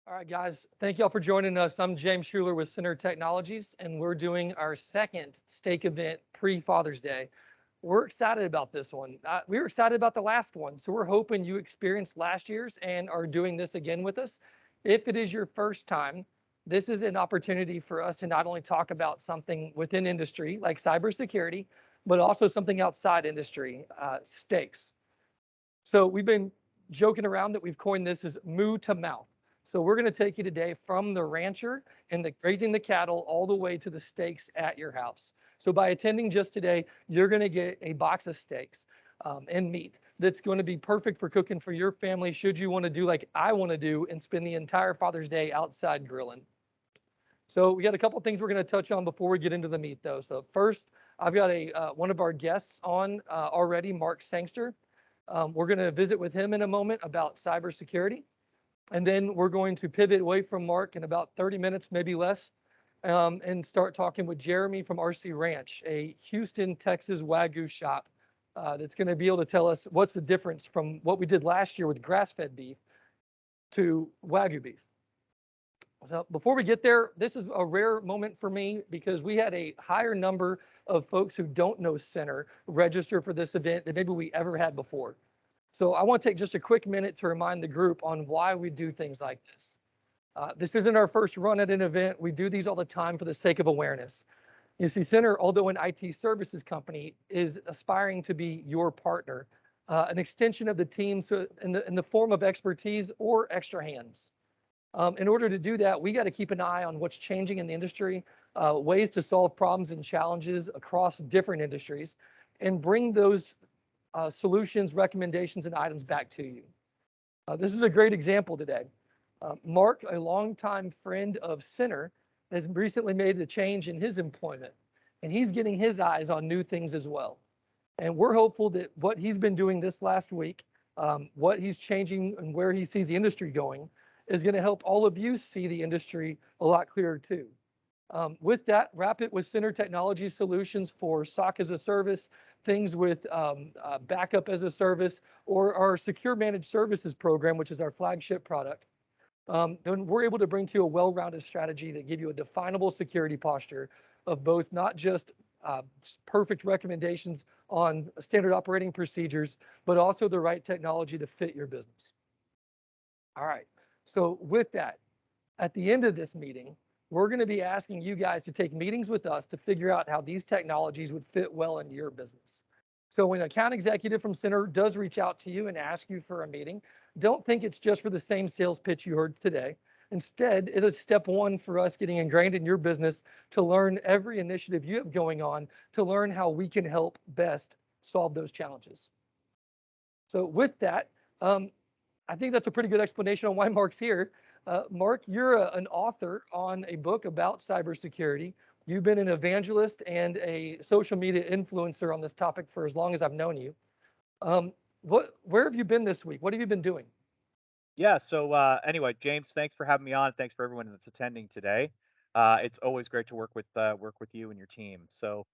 All right, guys, thank y'all for joining us. I'm James Schuler with Center Technologies, and we're doing our second stake event pre-Father's Day. We're excited about this one. We were excited about the last one, so we're hoping you experienced last year's and are doing this again with us. If it is your first time, this is an opportunity for us to not only talk about something within industry like cybersecurity, but also something outside industry, stakes. So we've been joking around that we've coined this as moo to mouth. So we're going to take you today from the rancher and the grazing the cattle all the way to the steaks at your house. So by attending just today, you're going to get a box of steaks and meat that's going to be perfect for cooking for your family should you want to do like I want to do and spend the entire Father's Day outside grilling. So we got a couple things we're going to touch on before we get into the meat though. So first, I've got one of our guests on already, Mark Sangster. We're going to visit with him in a moment about cybersecurity. And then we're going to pivot away from Mark in about 30 minutes, maybe less, and start talking with Jeremy from RC Ranch, a Houston, Texas Wagyu shop that's going to be able to tell us what's the difference from what we did last year with grass-fed beef to Wagyu beef. So before we get there, this is a rare moment for me because we had a higher number of folks who don't know Center register for this event than maybe we ever had before. So I want to take just a quick minute to remind the group on why we do things like this. This isn't our first run at an event. We do these all the time for the sake of awareness. You see, Center, although an IT services company, is aspiring to be your partner, an extension of the team in the form of expertise or extra hands. In order to do that, we got to keep an eye on what's changing in the industry, ways to solve problems and challenges across different industries, and bring those solutions, recommendations, and items back to you. This is a great example today. Mark, a longtime friend of Center, has recently made a change in his employment, and he's getting his eyes on new things as well. And we're hopeful that what he's been doing this last week, what he's changing and where he sees the industry going, is going to help all of you see the industry a lot clearer too. With that, wrap it with Center Technology Solutions for SOC as a service, things with backup as a service, or our Secure Managed Services program, which is our flagship product. Then we're able to bring to you a well-rounded strategy that give you a definable security posture of both not just perfect recommendations on standard operating procedures, but also the right technology to fit your business. All right. So with that, at the end of this meeting, we're going to be asking you guys to take meetings with us to figure out how these technologies would fit well in your business. So when an account executive from Center does reach out to you and ask you for a meeting, don't think it's just for the same sales pitch you heard today. Instead, it is step one for us getting ingrained in your business to learn every initiative you have going on, to learn how we can help best solve those challenges. So with that, I think that's a pretty good explanation on why Mark's here. Mark, you're an author on a book about cybersecurity. You've been an evangelist and a social media influencer on this topic for as long as I've known you. Where have you been this week? What have you been doing? Yeah. So anyway, James, thanks for having me on. Thanks for everyone that's attending today. It's always great to work with you and your team. So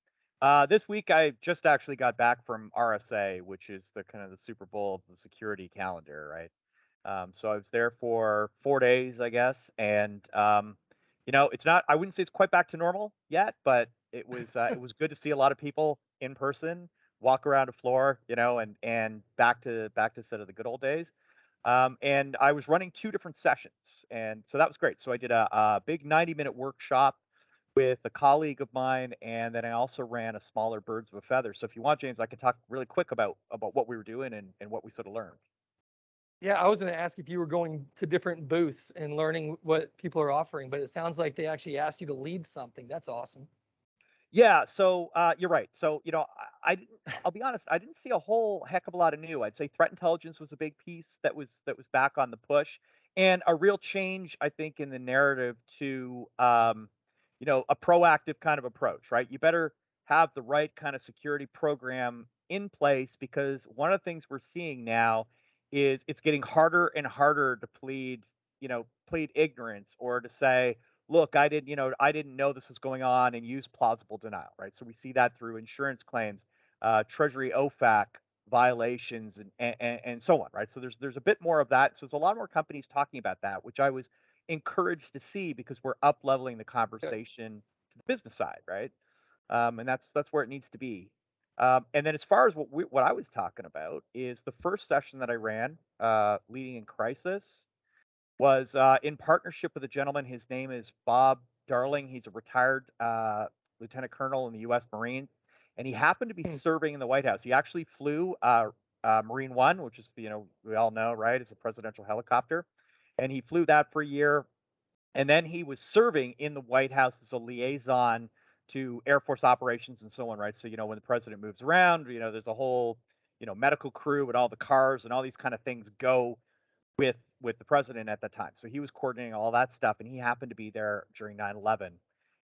this week I just actually got back from RSA, which is the kind of the Super Bowl of the security calendar, right? So I was there for 4 days, I guess, and it's not. I wouldn't say it's quite back to normal yet, but it was good to see a lot of people in person, walk around a floor, and back to sort of the good old days. And I was running 2 different sessions, and so that was great. So I did a big 90-minute workshop with a colleague of mine, and then I also ran a smaller birds of a feather. So if you want, James, I can talk really quick about what we were doing and what we sort of learned. Yeah, I was going to ask if you were going to different booths and learning what people are offering, but it sounds like they actually asked you to lead something. That's awesome. Yeah, so you're right. So I'll be honest, I didn't see a whole heck of a lot of new. I'd say threat intelligence was a big piece that was back on the push, and a real change, I think, in the narrative to a proactive kind of approach, right? You better have the right kind of security program in place because one of the things we're seeing now is it's getting harder and harder to plead ignorance or to say, look, I didn't know this was going on and use plausible denial, right? So we see that through insurance claims, Treasury OFAC violations, and so on, right? So there's a bit more of that. So there's a lot more companies talking about that, which I was encouraged to see because we're up leveling the Good. conversation to the business side, right? And that's where it needs to be. And then as far as what I was talking about is the first session that I ran, leading in crisis, was in partnership with a gentleman. His name is Bob Darling. He's a retired lieutenant colonel in the U.S. Marines, and he happened to be Hmm. serving in the White House. He actually flew Marine One, which is we all know, right? It's a presidential helicopter, and he flew that for a year. And then he was serving in the White House as a liaison to Air Force operations and so on, right? So, when the president moves around, there's a whole, medical crew and all the cars and all these kind of things go with the president at that time. So he was coordinating all that stuff, and he happened to be there during 9/11.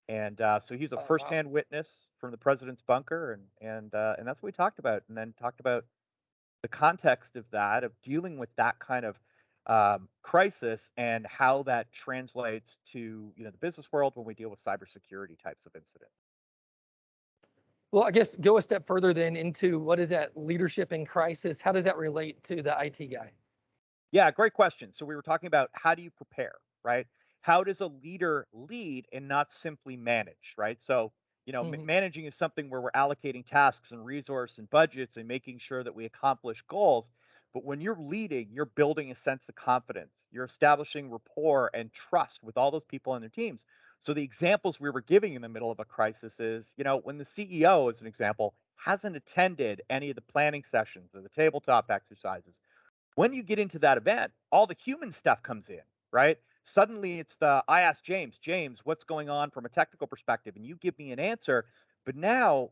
And so he's a Oh, wow. firsthand witness from the president's bunker, and that's what we talked about, and then talked about the context of that, of dealing with that kind of crisis and how that translates to the business world when we deal with cybersecurity types of incidents. Well, I guess go a step further then into what is that leadership in crisis? How does that relate to the IT guy? Yeah, great question. So we were talking about how do you prepare, right? How does a leader lead and not simply manage, right? So, Hmm. managing is something where we're allocating tasks and resource and budgets and making sure that we accomplish goals. But when you're leading, you're building a sense of confidence. You're establishing rapport and trust with all those people on their teams. So the examples we were giving in the middle of a crisis is, when the CEO, as an example, hasn't attended any of the planning sessions or the tabletop exercises, when you get into that event, all the human stuff comes in, right? Suddenly it's I ask James, what's going on from a technical perspective? And you give me an answer. But now,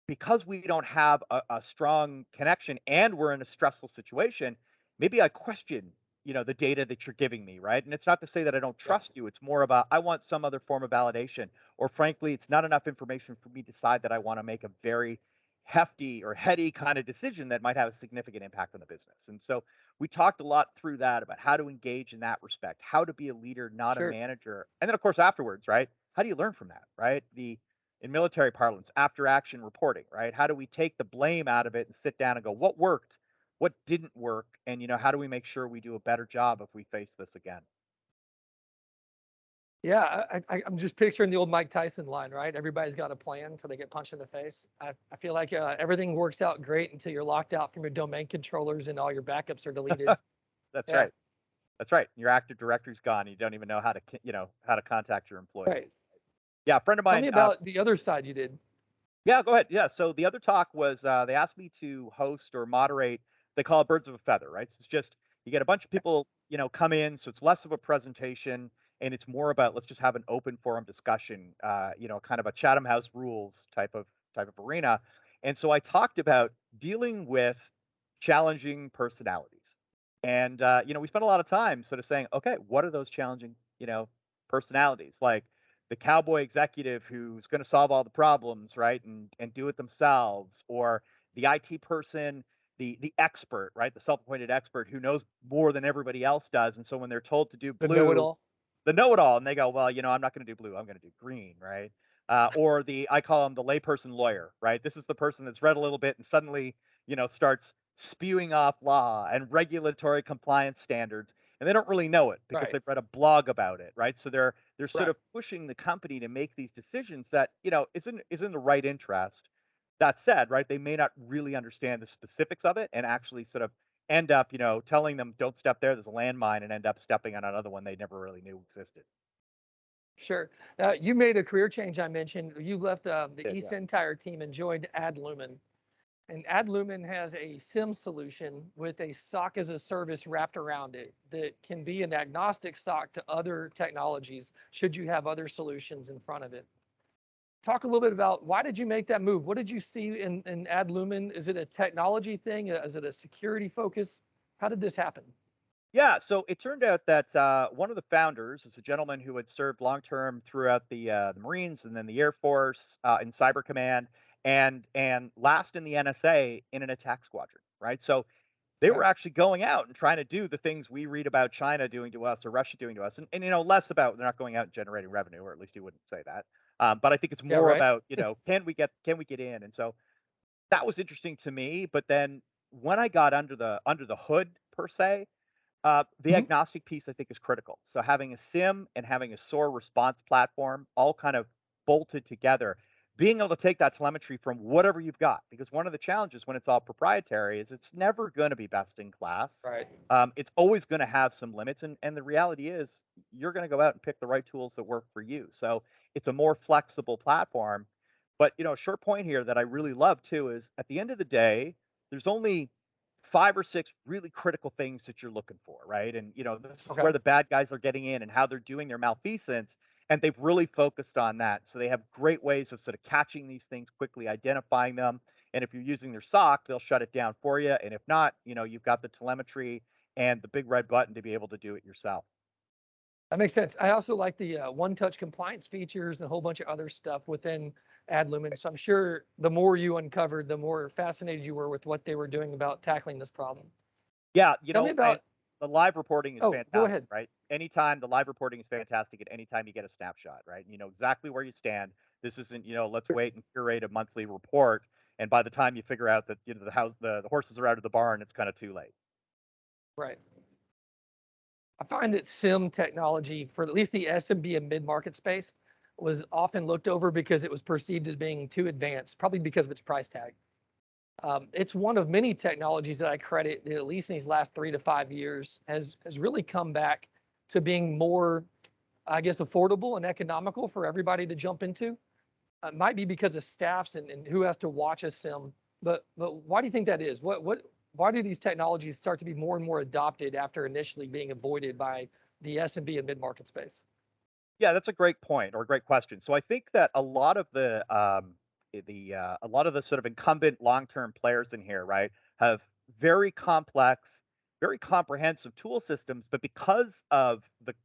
because we don't have a strong connection and we're in a stressful situation, maybe I question, the data that you're giving me, right? And it's not to say that I don't Yeah, trust you. It's more about I want some other form of validation. Or frankly, it's not enough information for me to decide that I want to make a very hefty or heady kind of decision that might have a significant impact on the business. And so we talked a lot through that about how to engage in that respect, how to be a leader, not a sure. manager. And then of course afterwards, right? How do you learn from that, right? The In military parlance, after action reporting, right? How do we take the blame out of it and sit down and go, what worked? What didn't work? And how do we make sure we do a better job if we face this again? Yeah, I'm just picturing the old Mike Tyson line, right? Everybody's got a plan until they get punched in the face. I feel like everything works out great until you're locked out from your domain controllers and all your backups are deleted. That's Yeah, right. That's right. Your Active Directory's gone. You don't even know how to contact your employees. right. Yeah, a friend of Tell me mine. about the other side you did. Yeah, go ahead. Yeah. So the other talk was they asked me to host or moderate. They call it Birds of a Feather, right? So it's just you get a bunch of people, come in. So it's less of a presentation and it's more about let's just have an open forum discussion, kind of a Chatham House rules type of arena. And so I talked about dealing with challenging personalities. And we spent a lot of time sort of saying, okay, what are those challenging, personalities? Like the cowboy executive who's going to solve all the problems, right? And do it themselves, or the IT person, the expert, right? The self-appointed expert who knows more than everybody else does. And so when they're told to do The blue, know-it-all. the know-it-all, and they go, well, I'm not going to do blue. I'm going to do green, right? Or I call them the layperson lawyer, right? This is the person that's read a little bit and suddenly, starts spewing off law and regulatory compliance standards, and they don't really know it because Right, they've read a blog about it, right? So they're sort right. of pushing the company to make these decisions that is in the right interest. That said, right, they may not really understand the specifics of it and actually sort of end up, telling them don't step there. There's a landmine, and end up stepping on another one they never really knew existed. Sure. You made a career change. I mentioned you left the Yeah, yeah. eSentire team and joined AdLumen. And AdLumen has a SIM solution with a SOC as a service wrapped around it that can be an agnostic SOC to other technologies should you have other solutions in front of it. Talk a little bit about why did you make that move? What did you see in AdLumen? Is it a technology thing? Is it a security focus? How did this happen? Yeah, so it turned out that one of the founders is a gentleman who had served long term throughout the Marines and then the Air Force in Cyber Command, and last in the NSA in an attack squadron, right? So they Yeah, were actually going out and trying to do the things we read about China doing to us or Russia doing to us, and less about they're not going out and generating revenue, or at least he wouldn't say that. But I think it's yeah, more right. about can we get in, and so that was interesting to me. But then when I got under the hood per se, The Mhm. agnostic piece I think is critical. So having a SIM and having a SOAR response platform all kind of bolted together, being able to take that telemetry from whatever you've got, because one of the challenges when it's all proprietary is it's never going to be best in class. Right. It's always going to have some limits, and the reality is you're going to go out and pick the right tools that work for you. So it's a more flexible platform. But a short point here that I really love too is at the end of the day, there's only 5 or 6 really critical things that you're looking for, right? And, this is Okay. where the bad guys are getting in and how they're doing their malfeasance, and they've really focused on that. So they have great ways of sort of catching these things quickly, identifying them, and if you're using their SOC, they'll shut it down for you, and if not, you've got the telemetry and the big red button to be able to do it yourself. That makes sense. I also like the one-touch compliance features and a whole bunch of other stuff within AdLumin. So I'm sure the more you uncovered, the more fascinated you were with what they were doing about tackling this problem. Yeah, Tell me and about. the live reporting is Oh, go fantastic, ahead. right? Anytime the live reporting is fantastic at any time you get a snapshot, right? You know exactly where you stand. This isn't, let's wait and curate a monthly report. And by the time you figure out that, the horses are out of the barn, it's kind of too late. Right. I find that SIM technology for at least the SMB and mid-market space was often looked over because it was perceived as being too advanced, probably because of its price tag. It's one of many technologies that I credit that at least in these last 3 to 5 years has really come back to being more, I guess, affordable and economical for everybody to jump into. It might be because of staffs and who has to watch a sim, but why do you think that is? Why do these technologies start to be more and more adopted after initially being avoided by the SMB and mid-market space? Yeah, that's a great point or a great question. So I think that a lot of the sort of incumbent long-term players in here, right, have very complex, very comprehensive tool systems, but because of the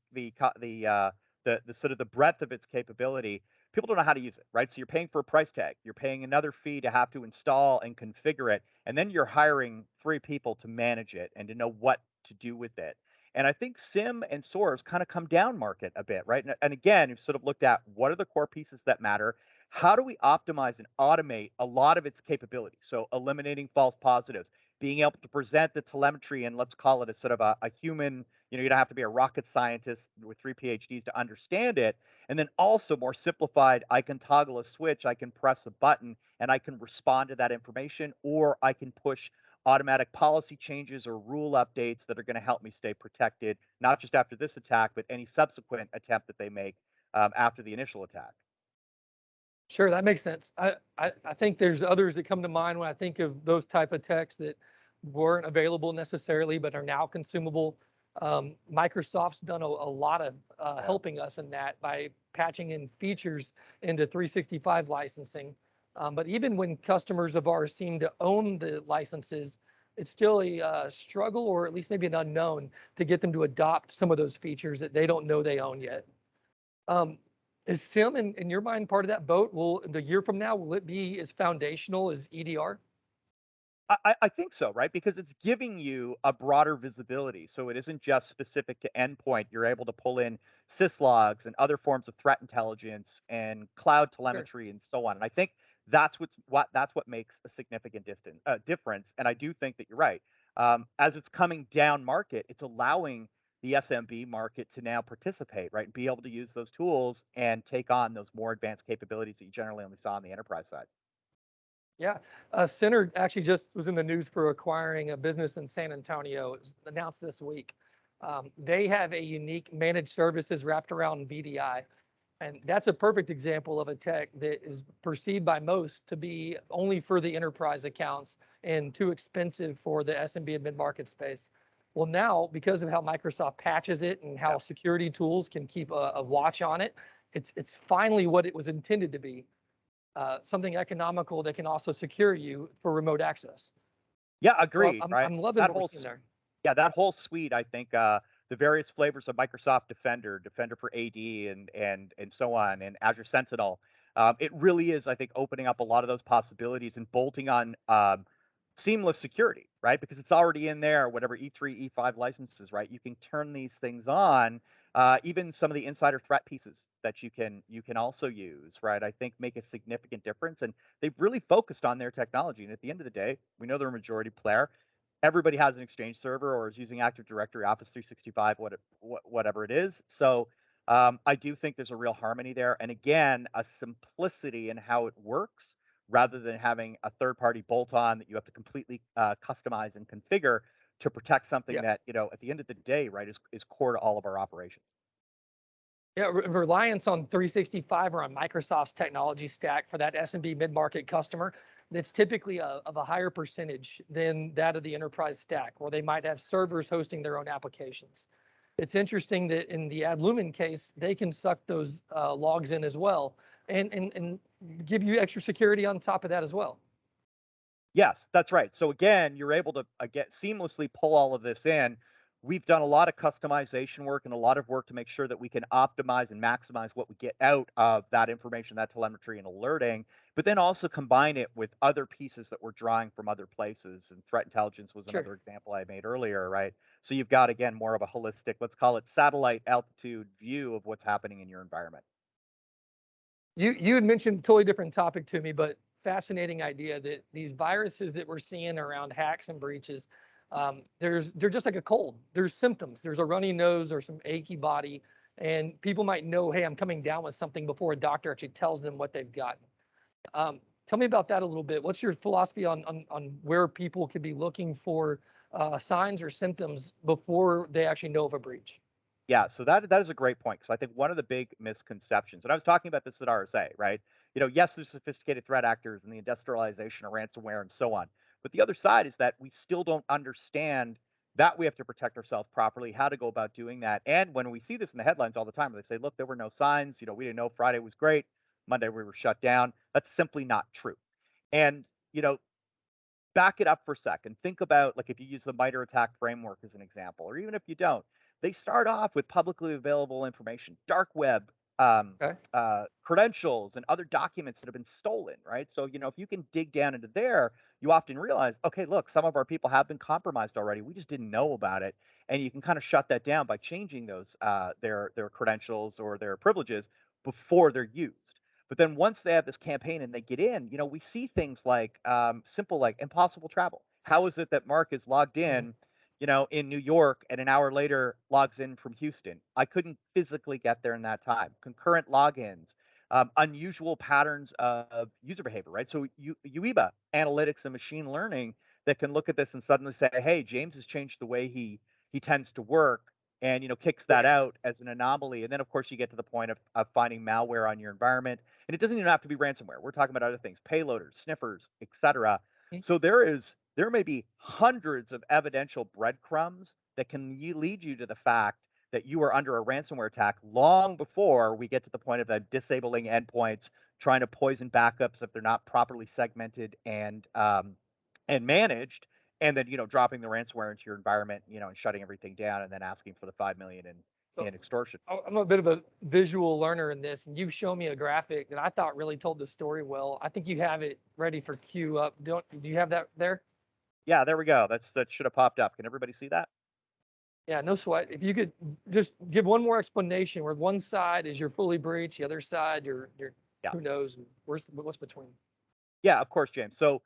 sort of the breadth of its capability, people don't know how to use it, right? So you're paying for a price tag, you're paying another fee to have to install and configure it, and then you're hiring 3 people to manage it and to know what to do with it. And I think SIM and SOARs kind of come down market a bit, right? And again, you've sort of looked at what are the core pieces that matter? How do we optimize and automate a lot of its capabilities? So eliminating false positives, being able to present the telemetry and let's call it a sort of a human, you don't have to be a rocket scientist with 3 PhDs to understand it. And then also more simplified, I can toggle a switch, I can press a button and I can respond to that information, or I can push automatic policy changes or rule updates that are going to help me stay protected, not just after this attack, but any subsequent attempt that they make after the initial attack. Sure, that makes sense. I think there's others that come to mind when I think of those type of techs that weren't available necessarily, but are now consumable. Microsoft's done a lot of Yeah. helping us in that by patching in features into 365 licensing. But even when customers of ours seem to own the licenses, it's still a struggle or at least maybe an unknown to get them to adopt some of those features that they don't know they own yet. Um, is SIM in your mind part of that boat? Will the year from now, will it be as foundational as EDR? I think so, right? Because it's giving you a broader visibility. So it isn't just specific to endpoint. You're able to pull in syslogs and other forms of threat intelligence and cloud Sure. telemetry and so on. And I think that's what makes a significant difference. And I do think that you're right. As it's coming down market, it's allowing the SMB market to now participate, right? And be able to use those tools and take on those more advanced capabilities that you generally only saw on the enterprise side. Yeah. Center actually just was in the news for acquiring a business in San Antonio. It was announced this week. They have a unique managed services wrapped around VDI. And that's a perfect example of a tech that is perceived by most to be only for the enterprise accounts and too expensive for the SMB and mid-market space. Well, now, because of how Microsoft patches it and how Yeah. security tools can keep a watch on it, it's finally what it was intended to be, something economical that can also secure you for remote access. Yeah, So agreed, right? I'm loving That what we're whole seeing there. Yeah, that whole suite, I think, the various flavors of Microsoft Defender, Defender for AD, and so on, and Azure Sentinel, it really is, I think, opening up a lot of those possibilities and bolting on seamless security, right? Because it's already in there, whatever E3, E5 licenses, right? You can turn these things on. Even some of the insider threat pieces that you can also use, right? I think make a significant difference, and they've really focused on their technology. And at the end of the day, we know they're a majority player. everybody has an Exchange server or is using Active Directory, Office 365, whatever it is. So I do think there's a real harmony there, and again, a simplicity in how it works, rather than having a third-party bolt-on that you have to completely customize and configure to protect something Yeah. that at the end of the day, right, is core to all of our operations. Yeah, reliance on 365 or on Microsoft's technology stack for that SMB mid-market customer, that's typically of a higher percentage than that of the enterprise stack, where they might have servers hosting their own applications. It's interesting that in the Adlumin case, they can suck those logs in as well, and give you extra security on top of that as well. Yes, that's right. So again, you're able to get seamlessly pull all of this in. We've done a lot of customization work and a lot of work to make sure that we can optimize and maximize what we get out of that information, that telemetry and alerting, but then also combine it with other pieces that we're drawing from other places. And threat intelligence was Sure. another example I made earlier, right? So you've got, again, more of a holistic, let's call it satellite altitude view of what's happening in your environment. You had mentioned a totally different topic to me, but fascinating idea that these viruses that we're seeing around hacks and breaches, they're just like a cold. There's symptoms. There's a runny nose or some achy body, and people might know, hey, I'm coming down with something before a doctor actually tells them what they've got. Tell me about that a little bit. What's your philosophy on where people could be looking for signs or symptoms before they actually know of a breach? Yeah, so that is a great point because I think one of the big misconceptions, and I was talking about this at RSA, right? Yes, there's sophisticated threat actors and the industrialization of ransomware and so on. But the other side is that we still don't understand that we have to protect ourselves properly, how to go about doing that. And when we see this in the headlines all the time, where they say, look, there were no signs, we didn't know Friday was great, Monday we were shut down. That's simply not true. And, back it up for a second. Think about, like, if you use the MITRE ATT&CK framework as an example, or even if you don't, they start off with publicly available information, dark web, Okay. credentials, and other documents that have been stolen, right? So, if you can dig down into there, you often realize, okay, look, some of our people have been compromised already. We just didn't know about it, and you can kind of shut that down by changing those their credentials or their privileges before they're used. But then once they have this campaign and they get in, we see things like simple, like impossible travel. How is it that Mark is logged in New York, and an hour later logs in from Houston? I couldn't physically get there in that time. Concurrent logins, unusual patterns of user behavior, right? So UEBA analytics and machine learning that can look at this and suddenly say, hey, James has changed the way he tends to work, and kicks that Right. out as an anomaly. And then of course you get to the point of finding malware on your environment, and it doesn't even have to be ransomware. We're talking about other things, payloaders, sniffers, etc. So there may be hundreds of evidential breadcrumbs that can lead you to the fact that you are under a ransomware attack long before we get to the point of disabling endpoints, trying to poison backups if they're not properly segmented and managed, and then dropping the ransomware into your environment, and shutting everything down, and then asking for the 5 million in extortion. I'm a bit of a visual learner in this, and you've shown me a graphic that I thought really told the story well. I think you have it ready for queue up. Do you have that there? Yeah, there we go. That should have popped up. Can everybody see that? Yeah, no sweat. If you could just give one more explanation where one side is you're fully breached, the other side you're Yeah. who knows, and what's between. Yeah, of course, James. So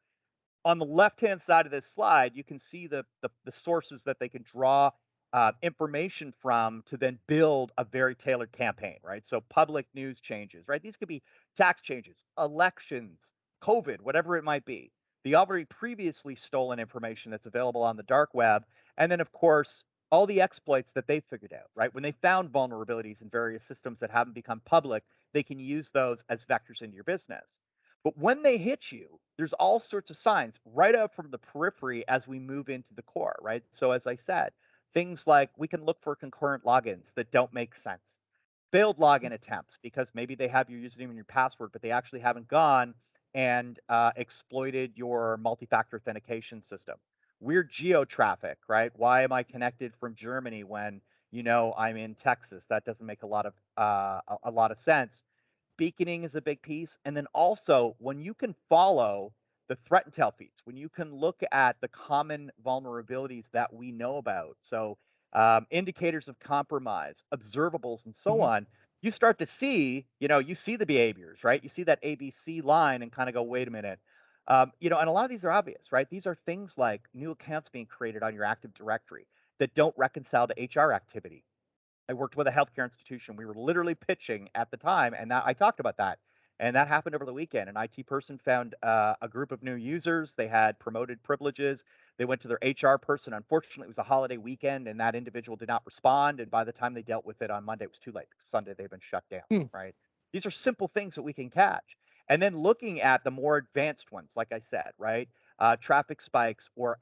on the left-hand side of this slide, you can see the sources that they can draw information from to then build a very tailored campaign, right? So public news changes, right? These could be tax changes, elections, COVID, whatever it might be. The already previously stolen information that's available on the dark web, and then of course all the exploits that they figured out, right? When they found vulnerabilities in various systems that haven't become public, they can use those as vectors into your business. But when they hit you, there's all sorts of signs right up from the periphery as we move into the core, right? So as I said, things like we can look for concurrent logins that don't make sense. Failed login attempts because maybe they have your username and your password, but they actually haven't gone and exploited your multi-factor authentication system. Weird geo traffic, right? Why am I connected from Germany when I'm in Texas? That doesn't make a lot of sense. Beaconing is a big piece. And then also, when you can follow the threat intel feeds, when you can look at the common vulnerabilities that we know about, so indicators of compromise, observables, and so Mhm. on, you start to see, you see the behaviors, right? You see that ABC line and kind of go, wait a minute. And a lot of these are obvious, right? These are things like new accounts being created on your Active Directory that don't reconcile to HR activity. I worked with a healthcare institution. We were literally pitching at the time, and that I talked about that. And that happened over the weekend. An IT person found a group of new users. They had promoted privileges. They went to their HR person. Unfortunately, it was a holiday weekend, and that individual did not respond. And by the time they dealt with it on Monday, it was too late. Sunday, they've been shut down, Hmm. right? These are simple things that we can catch. And then looking at the more advanced ones, like I said, right? Traffic spikes or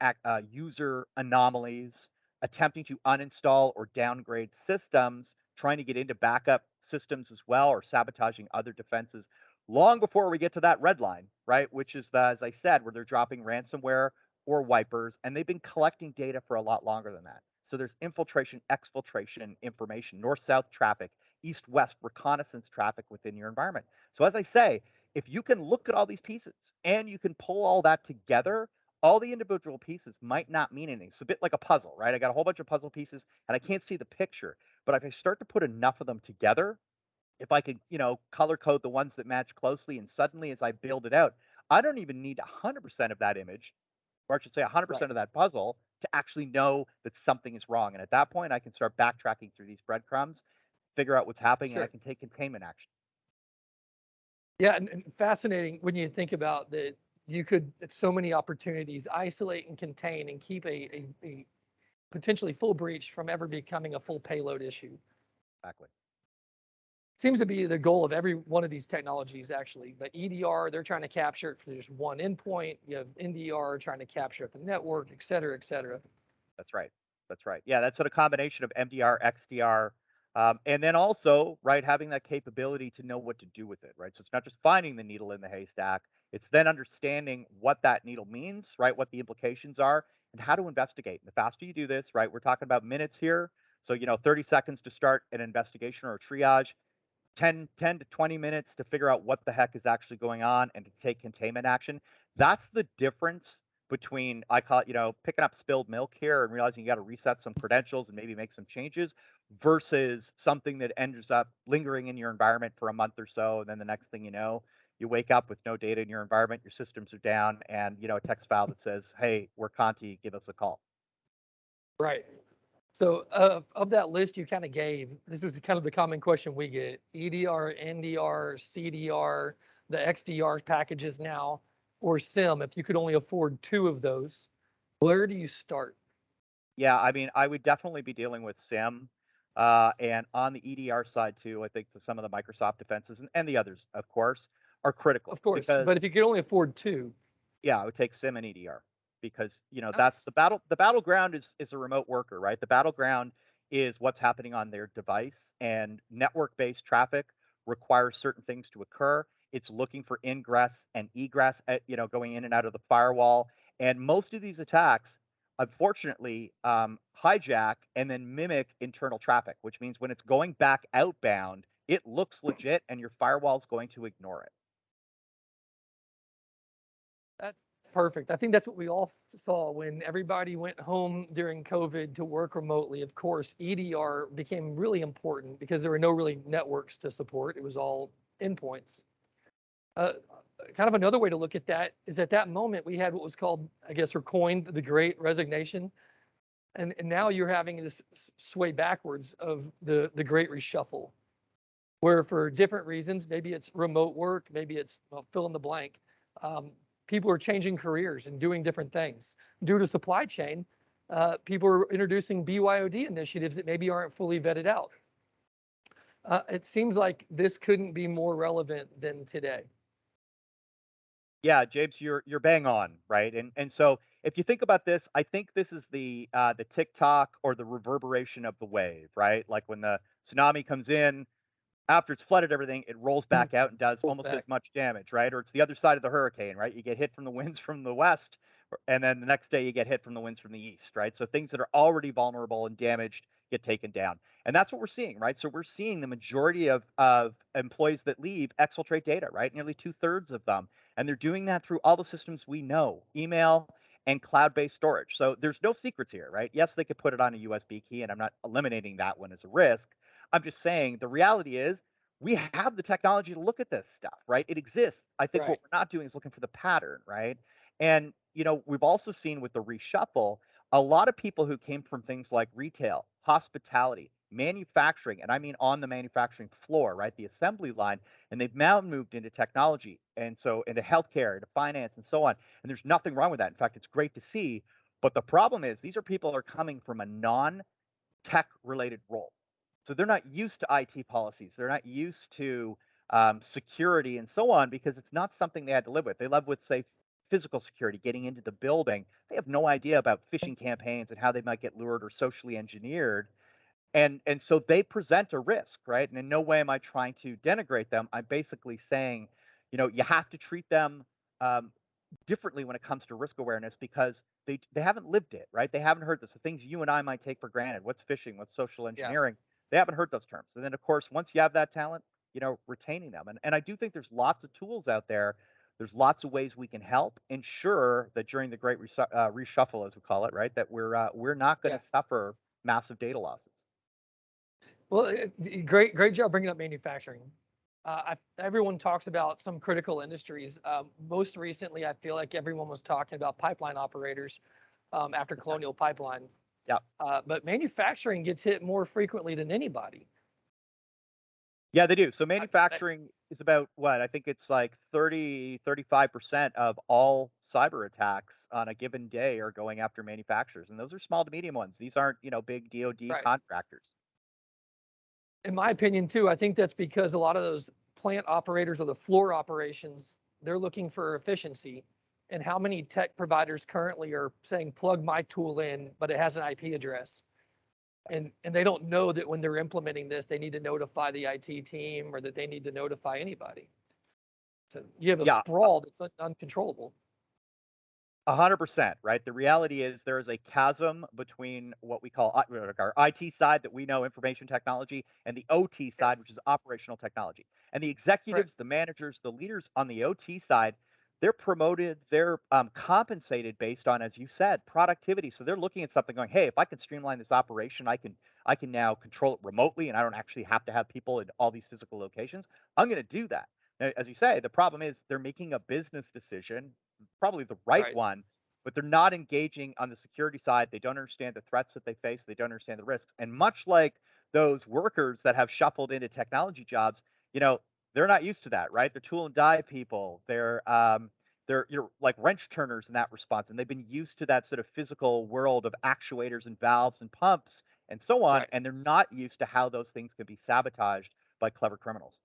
user anomalies, attempting to uninstall or downgrade systems, trying to get into backup systems as well, or sabotaging other defenses long before we get to that red line, right? Which is as I said, where they're dropping ransomware or wipers, and they've been collecting data for a lot longer than that. So there's infiltration, exfiltration information, north-south traffic, east-west reconnaissance traffic within your environment. So as I say, if you can look at all these pieces and you can pull all that together, all the individual pieces might not mean anything. It's a bit like a puzzle, right? I got a whole bunch of puzzle pieces and I can't see the picture. But if I start to put enough of them together, if I could, color code the ones that match closely, and suddenly as I build it out, I don't even need 100% of that image, or I should say Right. 100% of that puzzle to actually know that something is wrong. And at that point, I can start backtracking through these breadcrumbs, figure out what's happening, and I Sure. can take containment action. Yeah, and fascinating when you think about that you could, it's so many opportunities, isolate and contain and keep a potentially full breach from ever becoming a full payload issue. Exactly. Seems to be the goal of every one of these technologies, actually. But EDR, they're trying to capture it for just one endpoint. You have NDR trying to capture it the network, et cetera, et cetera. That's right. That's right. Yeah, that's sort of combination of MDR, XDR, and then also, right, having that capability to know what to do with it, right? So it's not just finding the needle in the haystack, it's then understanding what that needle means, right? What the implications are and how to investigate. And the faster you do this, right? We're talking about minutes here. So, 30 seconds to start an investigation or a triage, 10 to 20 minutes to figure out what the heck is actually going on and to take containment action. That's the difference between, I call it, picking up spilled milk here and realizing you got to reset some credentials and maybe make some changes versus something that ends up lingering in your environment for a month or so. And then the next thing you know, you wake up with no data in your environment, your systems are down, and a text file that says, "Hey, we're Conti, give us a call." Right. So of that list you kind of gave, this is kind of the common question we get: EDR, NDR, CDR, the XDR packages now, or SIM. If you could only afford two of those, where do you start? Yeah, I mean, I would definitely be dealing with SIM. And on the EDR side too, I think that some of the Microsoft defenses and the others, of course, are critical Of course, because but if you could only afford two, yeah, I would take SIM and EDR because that's the nice. battle. The battleground is a remote worker, right? The battleground is what's happening on their device, and network-based traffic requires certain things to occur. It's looking for ingress and egress, going in and out of the firewall. And most of these attacks, unfortunately, hijack and then mimic internal traffic, which means when it's going back outbound, it looks legit, and your firewall's going to ignore it. That's perfect. I think that's what we all saw when everybody went home during COVID to work remotely. Of course, EDR became really important because there were no really networks to support. It was all endpoints. Uh, Kind of another way to look at that is at that moment we had what was called, I guess, or coined the Great Resignation, and now you're having this sway backwards of the Great Reshuffle, where for different reasons, maybe it's remote work, maybe it's, well, fill in the blank. Um, People are changing careers and doing different things due to supply chain. People are introducing BYOD initiatives that maybe aren't fully vetted out. It seems like this couldn't be more relevant than today. Yeah, James, you're bang on, right? And so if you think about this, I think this is the TikTok or the reverberation of the wave, right? Like when the tsunami comes in, after it's flooded everything, it rolls back out and does Pulls almost back. as much damage, right? Or it's the other side of the hurricane, right? You get hit from the winds from the west, and then the next day you get hit from the winds from the east, right? So things that are already vulnerable and damaged get taken down. And that's what we're seeing, right? So we're seeing the majority of employees that leave exfiltrate data, right? Nearly two-thirds of them. And they're doing that through all the systems we know, email and cloud-based storage. So there's no secrets here, right? Yes, they could put it on a USB key, and I'm not eliminating that one as a risk. I'm just saying the reality is we have the technology to look at this stuff, right? It exists. I think what Right. we're not doing is looking for the pattern, right? And, we've also seen with the reshuffle, a lot of people who came from things like retail, hospitality, manufacturing, and I mean on the manufacturing floor, right? The assembly line, and they've now moved into technology and so into healthcare, into finance, and so on. And there's nothing wrong with that. In fact, it's great to see. But the problem is these are people that are coming from a non tech related role. So they're not used to IT policies. They're not used to security and so on because it's not something they had to live with. They live with, say, physical security, getting into the building. They have no idea about phishing campaigns and how they might get lured or socially engineered. And so they present a risk, right? And in no way am I trying to denigrate them. I'm basically saying, you have to treat them um, differently when it comes to risk awareness because they haven't lived it, right? They haven't heard this. The things you and I might take for granted. What's phishing? What's social Yeah. engineering? They haven't heard those terms. And then of course, once you have that talent, retaining them. And I do think there's lots of tools out there. There's lots of ways we can help ensure that during the great reshuffle, as we call it, right, that we're not going Yeah. to suffer massive data losses. Well, great job bringing up manufacturing. Everyone talks about some critical industries. Most recently, I feel like everyone was talking about pipeline operators after Colonial Pipeline. Yeah. But manufacturing gets hit more frequently than anybody. Yeah, they do. So I, manufacturing is about what? I think it's like 35% of all cyber attacks on a given day are going after manufacturers. And those are small to medium ones. These aren't, big DoD right. contractors. In my opinion, too, I think that's because a lot of those plant operators or the floor operations, they're looking for efficiency. And how many tech providers currently are saying, plug my tool in, but it has an IP address? And they don't know that when they're implementing this, they need to notify the IT team or that they need to notify anybody. So you have a Yeah, sprawl that's uncontrollable. 100%, right? The reality is there is a chasm between what we call like our IT side that we know information technology and the OT side, Yes. which is operational technology. And the Right. executives, the managers, the leaders on the OT side, they're promoted, they're compensated based on, as you said, productivity. So they're looking at something going, hey, if I can streamline this operation, I can now control it remotely and I don't actually have to have people in all these physical locations. I'm going to do that. Now, as you say, the problem is they're making a business decision, probably the right Right. one, but they're not engaging on the security side. They don't understand the threats that they face. They don't understand the risks. And much like those workers that have shuffled into technology jobs, they're not used to that, right? They're tool and die people. They're you're like wrench turners in that response, and they've been used to that sort of physical world of actuators and valves and pumps and so on, Right. and they're not used to how those things can be sabotaged by clever criminals.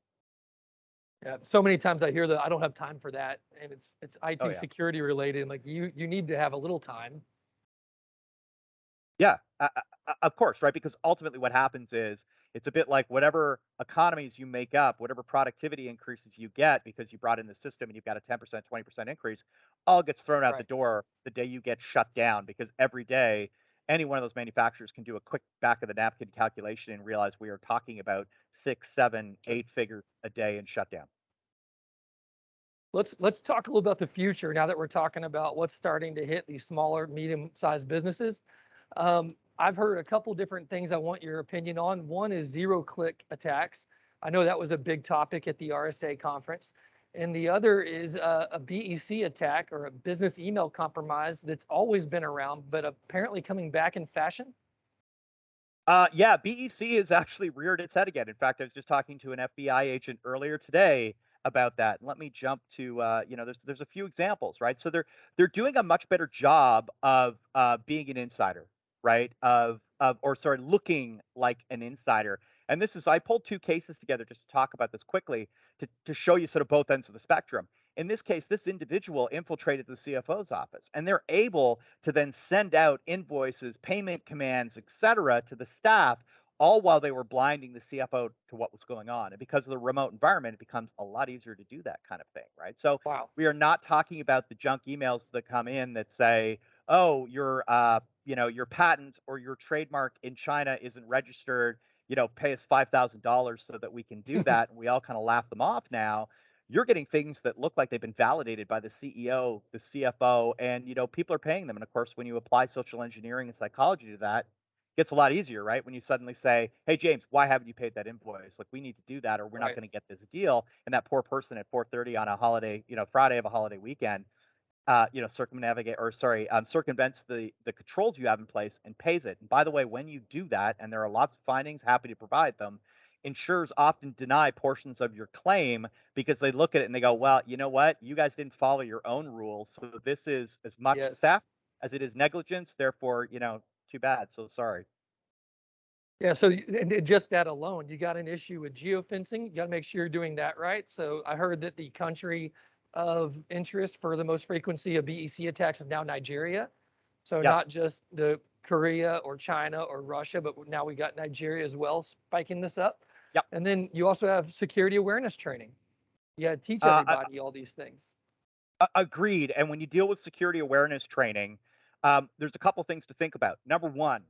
Yeah. So many times I hear that I don't have time for that, and it's Oh IT yeah. security related. And like you need to have a little time. Yeah, of course, right? Because ultimately what happens is it's a bit like whatever economies you make up, whatever productivity increases you get because you brought in the system and you've got a 10%, 20% increase, all gets thrown out the Right. door the day you get shut down because every day any one of those manufacturers can do a quick back of the napkin calculation and realize we are talking about six, seven, Sure. eight figures a day in shutdown. Let's talk a little about the future now that we're talking about what's starting to hit these smaller, medium-sized businesses. I've heard a couple different things I want your opinion on. One is zero-click attacks. I know that was a big topic at the RSA conference. And the other is a BEC attack or a business email compromise that's always been around, but apparently coming back in fashion. Yeah, BEC has actually reared its head again. In fact, I was just talking to an FBI agent earlier today about that. Let me jump to, there's a few examples, right? So they're doing a much better job of being an insider, right? Or sorry, looking like an insider. And this is I pulled two cases together just to talk about this quickly to show you sort of both ends of the spectrum. In this case, this individual infiltrated the CFO's office, and they're able to then send out invoices, payment commands, et cetera, to the staff, all while they were blinding the CFO to what was going on. And because of the remote environment, it becomes a lot easier to do that kind of thing, right? So Wow. we are not talking about the junk emails that come in that say, "Oh, your patent or your trademark in China isn't registered. Pay us $5,000 so that we can do that." And we all kind of laugh them off now. You're getting things that look like they've been validated by the CEO, the CFO, and people are paying them. And of course, when you apply social engineering and psychology to that, gets a lot easier, right? When you suddenly say, "Hey, James, why haven't you paid that invoice? Like, we need to do that, or we're not Right. going to get this deal." And that poor person at 4:30 on a holiday, Friday of a holiday weekend, circumvents the controls you have in place and pays it. And by the way, when you do that, and there are lots of findings, happy to provide them, insurers often deny portions of your claim because they look at it and they go, well, you know what? You guys didn't follow your own rules. So this is as much Yes. theft as it is negligence. Therefore, too bad. So sorry. Yeah, so and just that alone, you got an issue with geofencing. You got to make sure you're doing that right. So I heard that the country of interest for the most frequency of BEC attacks is now Nigeria. So Yes. not just the Korea or China or Russia, but now we got Nigeria as well spiking this up. Yep. And then you also have security awareness training. You got to teach Uh, everybody all these things. Agreed. And when you deal with security awareness training, there's a couple things to think about. Number one,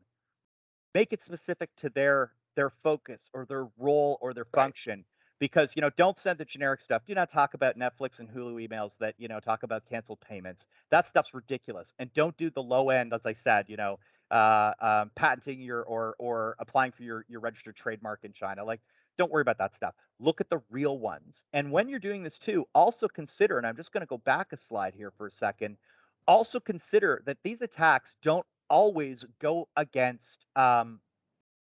make it specific to their focus or their role or their Right. function, because don't send the generic stuff. Do not talk about Netflix and Hulu emails that talk about canceled payments. That stuff's ridiculous. And don't do the low end, as I said, patenting your or applying for your registered trademark in China. Like, don't worry about that stuff. Look at the real ones. And when you're doing this too, also consider, and I'm just going to go back a slide here for a second, also consider that these attacks don't always go against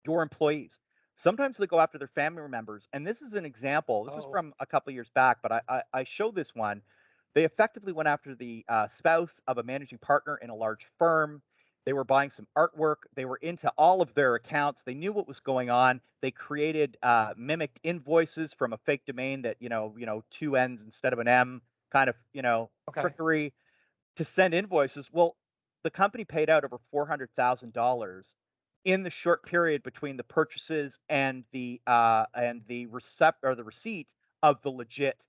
your employees. Sometimes they go after their family members. And this is an example. This is Oh, from a couple of years back, but I show this one. They effectively went after the spouse of a managing partner in a large firm. They were buying some artwork. They were into all of their accounts. They knew what was going on. They created mimicked invoices from a fake domain that two N's instead of an M, kind of okay. trickery to send invoices. Well, the company paid out over $400,000 in the short period between the purchases and the receipt of the legit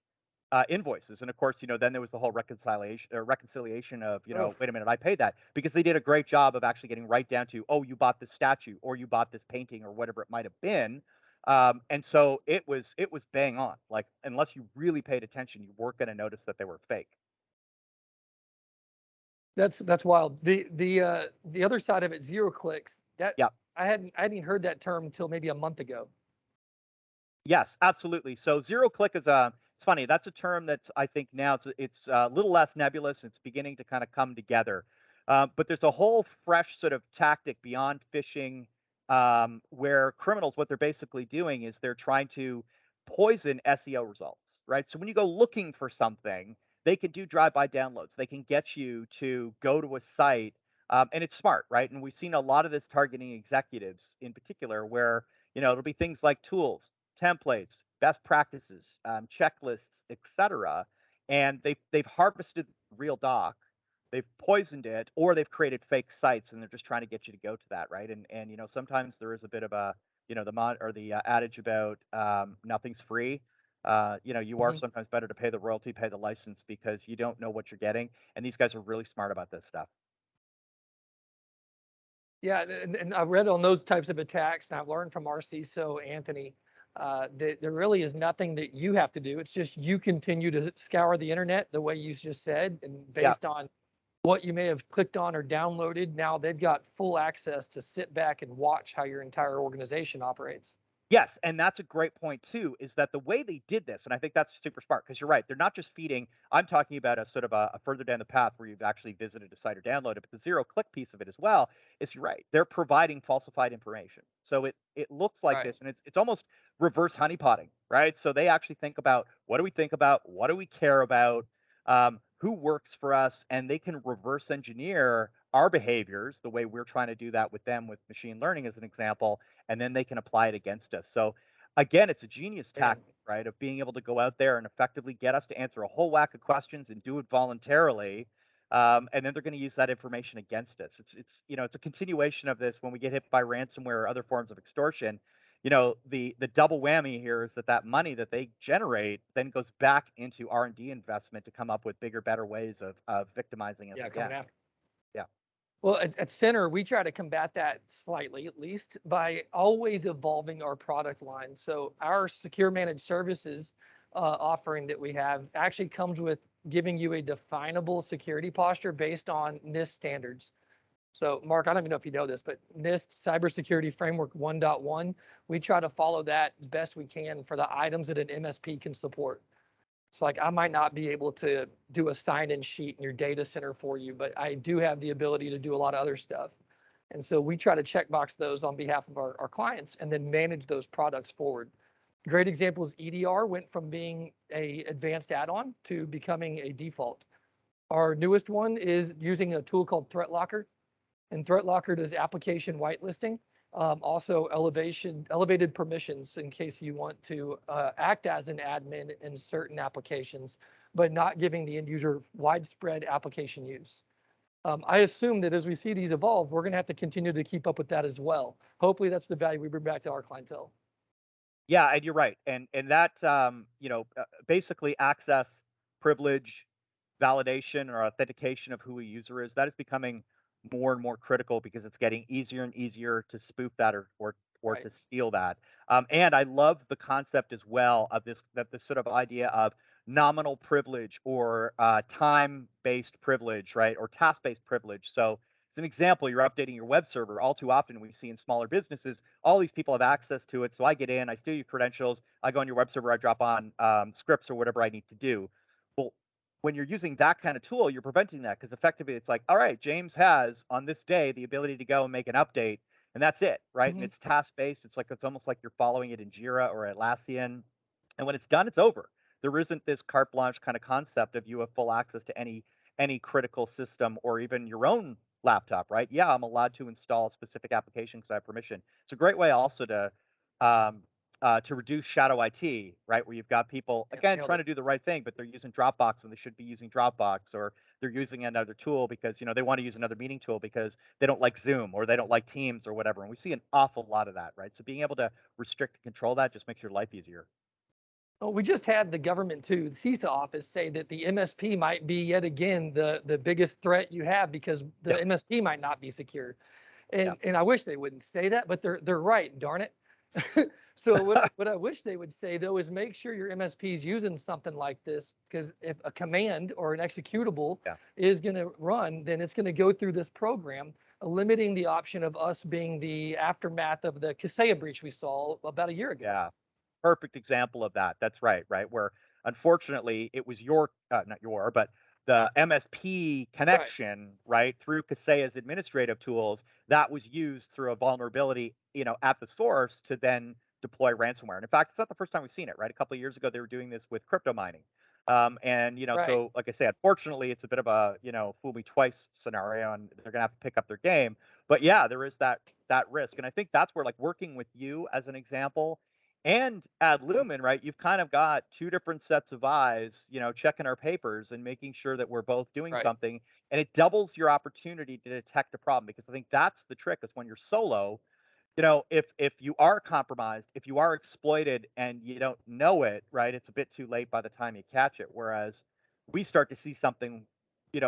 invoices. And of course, then there was the whole reconciliation of, Oh, wait a minute, I paid that, because they did a great job of actually getting right down to, oh, you bought this statue or you bought this painting or whatever it might have been. And so it was bang on. Like, unless you really paid attention, you weren't going to notice that they were fake. that's wild. The other side of it, zero clicks. That Yeah. I hadn't even heard that term until maybe a month ago. Yes, absolutely. So zero click is it's funny. That's a term that's, I think, now it's a little less nebulous. It's beginning to kind of come together. But there's a whole fresh sort of tactic beyond phishing, where criminals, what they're basically doing is they're trying to poison SEO results, right? So when you go looking for something, they can do drive-by downloads. They can get you to go to a site, and it's smart, right? And we've seen a lot of this targeting executives in particular, where it'll be things like tools, templates, best practices, checklists, etc. And they've harvested real doc, they've poisoned it, or they've created fake sites, and they're just trying to get you to go to that, right? And sometimes there is a bit of a the adage about nothing's free. You are Mhm. sometimes better to pay the royalty, pay the license, because you don't know what you're getting. And these guys are really smart about this stuff. Yeah, and I read on those types of attacks, and I've learned from our CISO, Anthony, that there really is nothing that you have to do. It's just you continue to scour the internet the way you just said, and Yeah. based on what you may have clicked on or downloaded, now they've got full access to sit back and watch how your entire organization operates. Yes, and that's a great point too, is that the way they did this, and I think that's super smart, because you're right, they're not just feeding. I'm talking about a sort of a further down the path where you've actually visited a site or downloaded, but the zero click piece of it as well is, you're right, they're providing falsified information. So it looks like Right. this, and it's almost reverse honeypotting, right? So they actually think about, what do we think about, what do we care about, who works for us, and they can reverse engineer our behaviors the way we're trying to do that with them with machine learning as an example, and then they can apply it against us. So again, it's a genius And tactic, right? Of being able to go out there and effectively get us to answer a whole whack of questions and do it voluntarily. And then they're going to use that information against us. It's a continuation of this when we get hit by ransomware or other forms of extortion. The double whammy here is that money that they generate then goes back into R&D investment to come up with bigger, better ways of victimizing us yeah, coming again. after. Yeah. Well, at Center, we try to combat that slightly, at least, by always evolving our product line. So our secure managed services offering that we have actually comes with giving you a definable security posture based on NIST standards. So, Mark, I don't even know if you know this, but NIST Cybersecurity Framework 1.1, we try to follow that as best we can for the items that an MSP can support. So, like, I might not be able to do a sign-in sheet in your data center for you, but I do have the ability to do a lot of other stuff. And so we try to checkbox those on behalf of our clients and then manage those products forward. Great example is EDR went from being a advanced add-on to becoming a default. Our newest one is using a tool called ThreatLocker, and ThreatLocker does application whitelisting, also elevated permissions in case you want to act as an admin in certain applications, but not giving the end user widespread application use. I assume that as we see these evolve, we're going to have to continue to keep up with that as well. Hopefully, that's the value we bring back to our clientele. Yeah, and you're right. And that basically access privilege validation or authentication of who a user is, that is becoming more and more critical because it's getting easier and easier to spoof that or Right. to steal that. And I love the concept as well of this sort of idea of nominal privilege or time-based privilege, right? Or task-based privilege. So as an example, you're updating your web server. All too often we see in smaller businesses, all these people have access to it. So I get in, I steal your credentials, I go on your web server, I drop on scripts or whatever I need to do. Well, when you're using that kind of tool, you're preventing that because effectively it's like, all right, James has on this day the ability to go and make an update, and that's it, right? And Mhm. it's task based. It's almost like you're following it in Jira or Atlassian, and when it's done, it's over. There isn't this carte blanche kind of concept of you have full access to any critical system or even your own laptop, right? Yeah, I'm allowed to install a specific application because I have permission. It's a great way also um, to reduce shadow IT, right? Where you've got people Yeah, again nailed trying it. to do the right thing, but they're using Dropbox when they should be using Dropbox, or they're using another tool because they want to use another meeting tool because they don't like Zoom or they don't like Teams or whatever. And we see an awful lot of that, right? So being able to restrict and control that just makes your life easier. Well, we just had the government too, the CISA office, say that the MSP might be yet again the biggest threat you have because Yeah, the MSP might not be secure. yeah, And I wish they wouldn't say that, but they're right, darn it. So what I wish they would say though is make sure your MSP is using something like this, because if a command or an executable yeah, is going to run, then it's going to go through this program, limiting the option of us being the aftermath of the Kaseya breach we saw about a year ago. yeah. Perfect example of that. That's right, right? Where unfortunately it was your not your, but the MSP Right, connection, right, through Kaseya's administrative tools that was used through a vulnerability, at the source to then deploy ransomware. And in fact, it's not the first time we've seen it, right? A couple of years ago, they were doing this with crypto mining. right. So like I said, unfortunately, it's a bit of a, fool me twice scenario, and they're gonna have to pick up their game. But yeah, there is that risk. And I think that's where like working with you as an example and at Lumen, right, you've kind of got two different sets of eyes, checking our papers and making sure that we're both doing Right. something. And it doubles your opportunity to detect a problem because I think that's the trick is when you're solo, if you are compromised, if you are exploited and you don't know it, right, it's a bit too late by the time you catch it. Whereas we start to see something,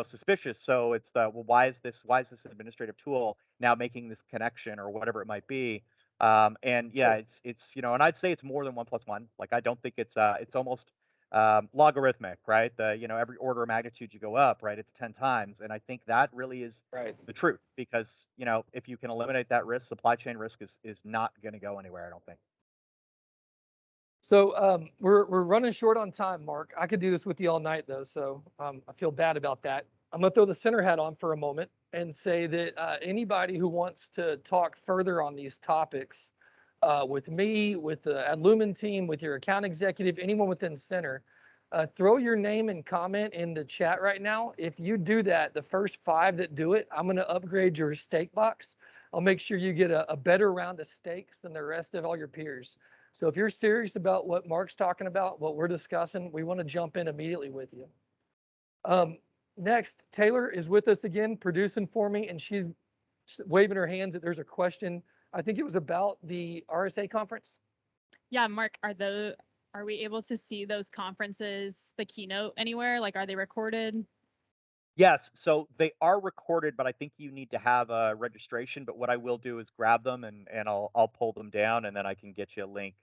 suspicious. So it's well, why is this administrative tool now making this connection or whatever it might be? And yeah, Sure. it's and I'd say it's more than 1 plus 1. Like I don't think it's almost logarithmic, right? Every order of magnitude you go up, right? It's 10 times, and I think that really is Right. the truth because if you can eliminate that risk, supply chain risk is not going to go anywhere. I don't think. So we're running short on time, Mark. I could do this with you all night though, so I feel bad about that. I'm gonna throw the center hat on for a moment and say that anybody who wants to talk further on these topics with me, with the Adlumin team, with your account executive, anyone within Center, throw your name and comment in the chat right now. If you do that, the first 5 that do it, I'm gonna upgrade your steak box. I'll make sure you get a better round of steaks than the rest of all your peers. So if you're serious about what Mark's talking about, what we're discussing, we want to jump in immediately with you. Um, Next, Taylor is with us again, producing for me, and she's waving her hands that there's a question. I think it was about the RSA conference. Yeah, Mark, are we able to see those conferences, the keynote anywhere? Like, are they recorded? Yes, so they are recorded, but I think you need to have a registration. But what I will do is grab them and I'll pull them down and then I can get you a link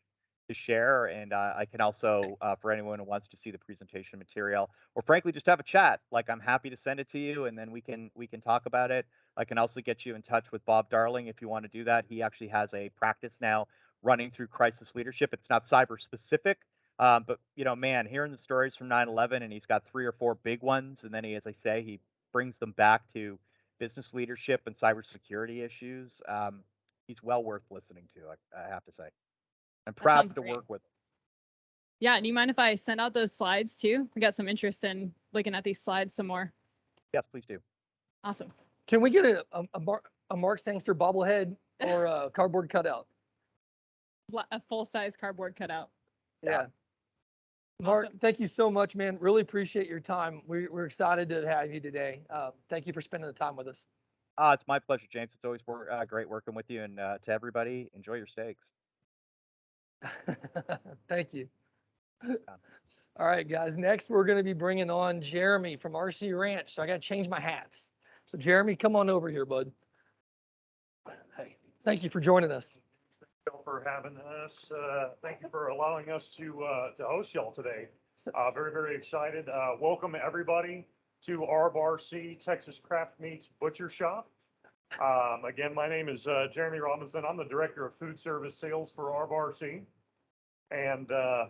to share. And I can also, for anyone who wants to see the presentation material, or frankly just have a chat, like I'm happy to send it to you, and then we can talk about it. I can also get you in touch with Bob Darling if you want to do that. He actually has a practice now running through crisis leadership. It's not cyber specific, but man, hearing the stories from 9/11, and he's got 3 or 4 big ones, and then he, as I say, he brings them back to business leadership and cybersecurity issues. He's well worth listening to, I have to say. I'm That proud sounds to great. work with. Yeah, do you mind if I send out those slides too? I got some interest in looking at these slides some more. Yes, please do. Awesome. Can we get a Mark Sangster bobblehead or a cardboard cutout? A full-size cardboard cutout. Yeah. Mark, Awesome. thank you so much, man. Really appreciate your time. We're excited to have you today. Thank you for spending the time with us. It's my pleasure, James. It's always great working with you. And to everybody, enjoy your steaks. Thank you. All right, guys. Next, we're going to be bringing on Jeremy from RC Ranch. So I got to change my hats. So Jeremy, come on over here, bud. Hey, thank you for joining us. Thank you for having us. Thank you for allowing us to host y'all today. Very, very excited. Welcome everybody to RBRC, Texas Craft Meats Butcher Shop. Again, my name is Jeremy Robinson. I'm the Director of Food Service Sales for RBRC. And I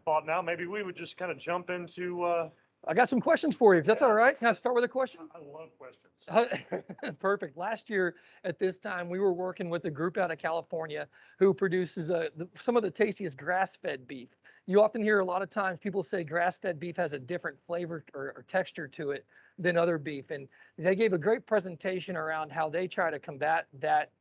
thought now maybe we would just kind of jump into I got some questions for you, if that's all right. Can I start with a question? I love questions. Perfect. Last year at this time, we were working with a group out of California who produces some of the tastiest grass-fed beef. You often hear a lot of times people say grass-fed beef has a different flavor or texture to it than other beef. And they gave a great presentation around how they try to combat that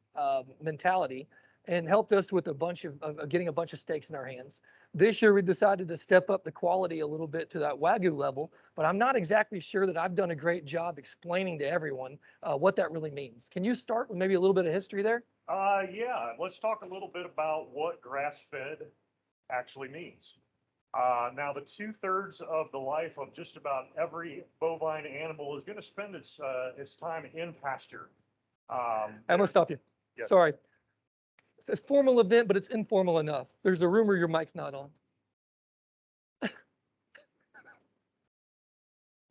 mentality and helped us with a bunch of getting a bunch of steaks in our hands. This year, we decided to step up the quality a little bit to that Wagyu level, but I'm not exactly sure that I've done a great job explaining to everyone what that really means. Can you start with maybe a little bit of history there? Yeah, let's talk a little bit about what grass-fed actually means. Now, the 2/3 of the life of just about every bovine animal is going to spend its time in pasture. I'm gonna stop you. Yes. Sorry. It's a formal event, but it's informal enough. There's a rumor your mic's not on. It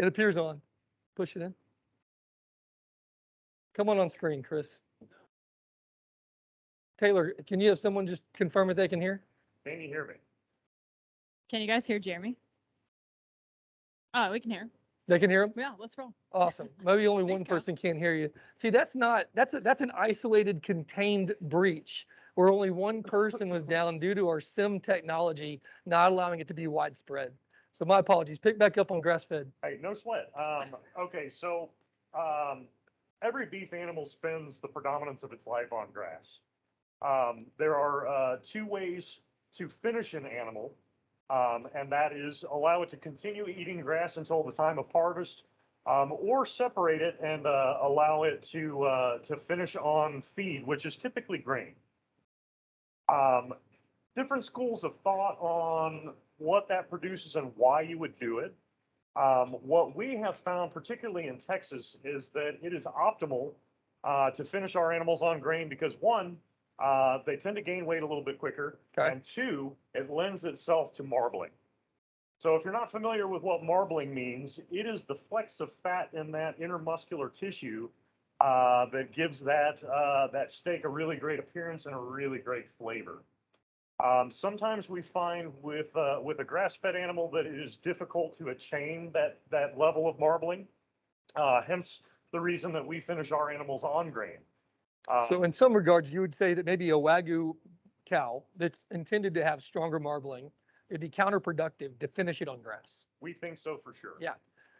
appears on. Push it in. Come on screen, Chris. Taylor, can you have someone just confirm if they can hear? Can you hear me? Can you guys hear Jeremy? Oh, we can hear him. They can hear him? Yeah, let's roll. Awesome. Maybe only Thanks, one Kyle. person can't hear you. See, that's an isolated, contained breach where only one person was down due to our SIM technology not allowing it to be widespread. So my apologies. Pick back up on grass-fed. Hey, no sweat. Okay, so every beef animal spends the predominance of its life on grass. There are 2 ways to finish an animal, and that is allow it to continue eating grass until the time of harvest, or separate it and allow it to finish on feed, which is typically grain. Different schools of thought on what that produces and why you would do it. What we have found, particularly in Texas, is that it is optimal to finish our animals on grain because 1, they tend to gain weight a little bit quicker, Okay. and 2, it lends itself to marbling. So if you're not familiar with what marbling means, it is the flecks of fat in that intermuscular tissue that gives that steak a really great appearance and a really great flavor. Sometimes we find with a grass-fed animal that it is difficult to attain that level of marbling. Hence the reason that we finish our animals on grain. So in some regards, you would say that maybe a Wagyu cow that's intended to have stronger marbling, it'd be counterproductive to finish it on grass. We think so for sure. Yeah.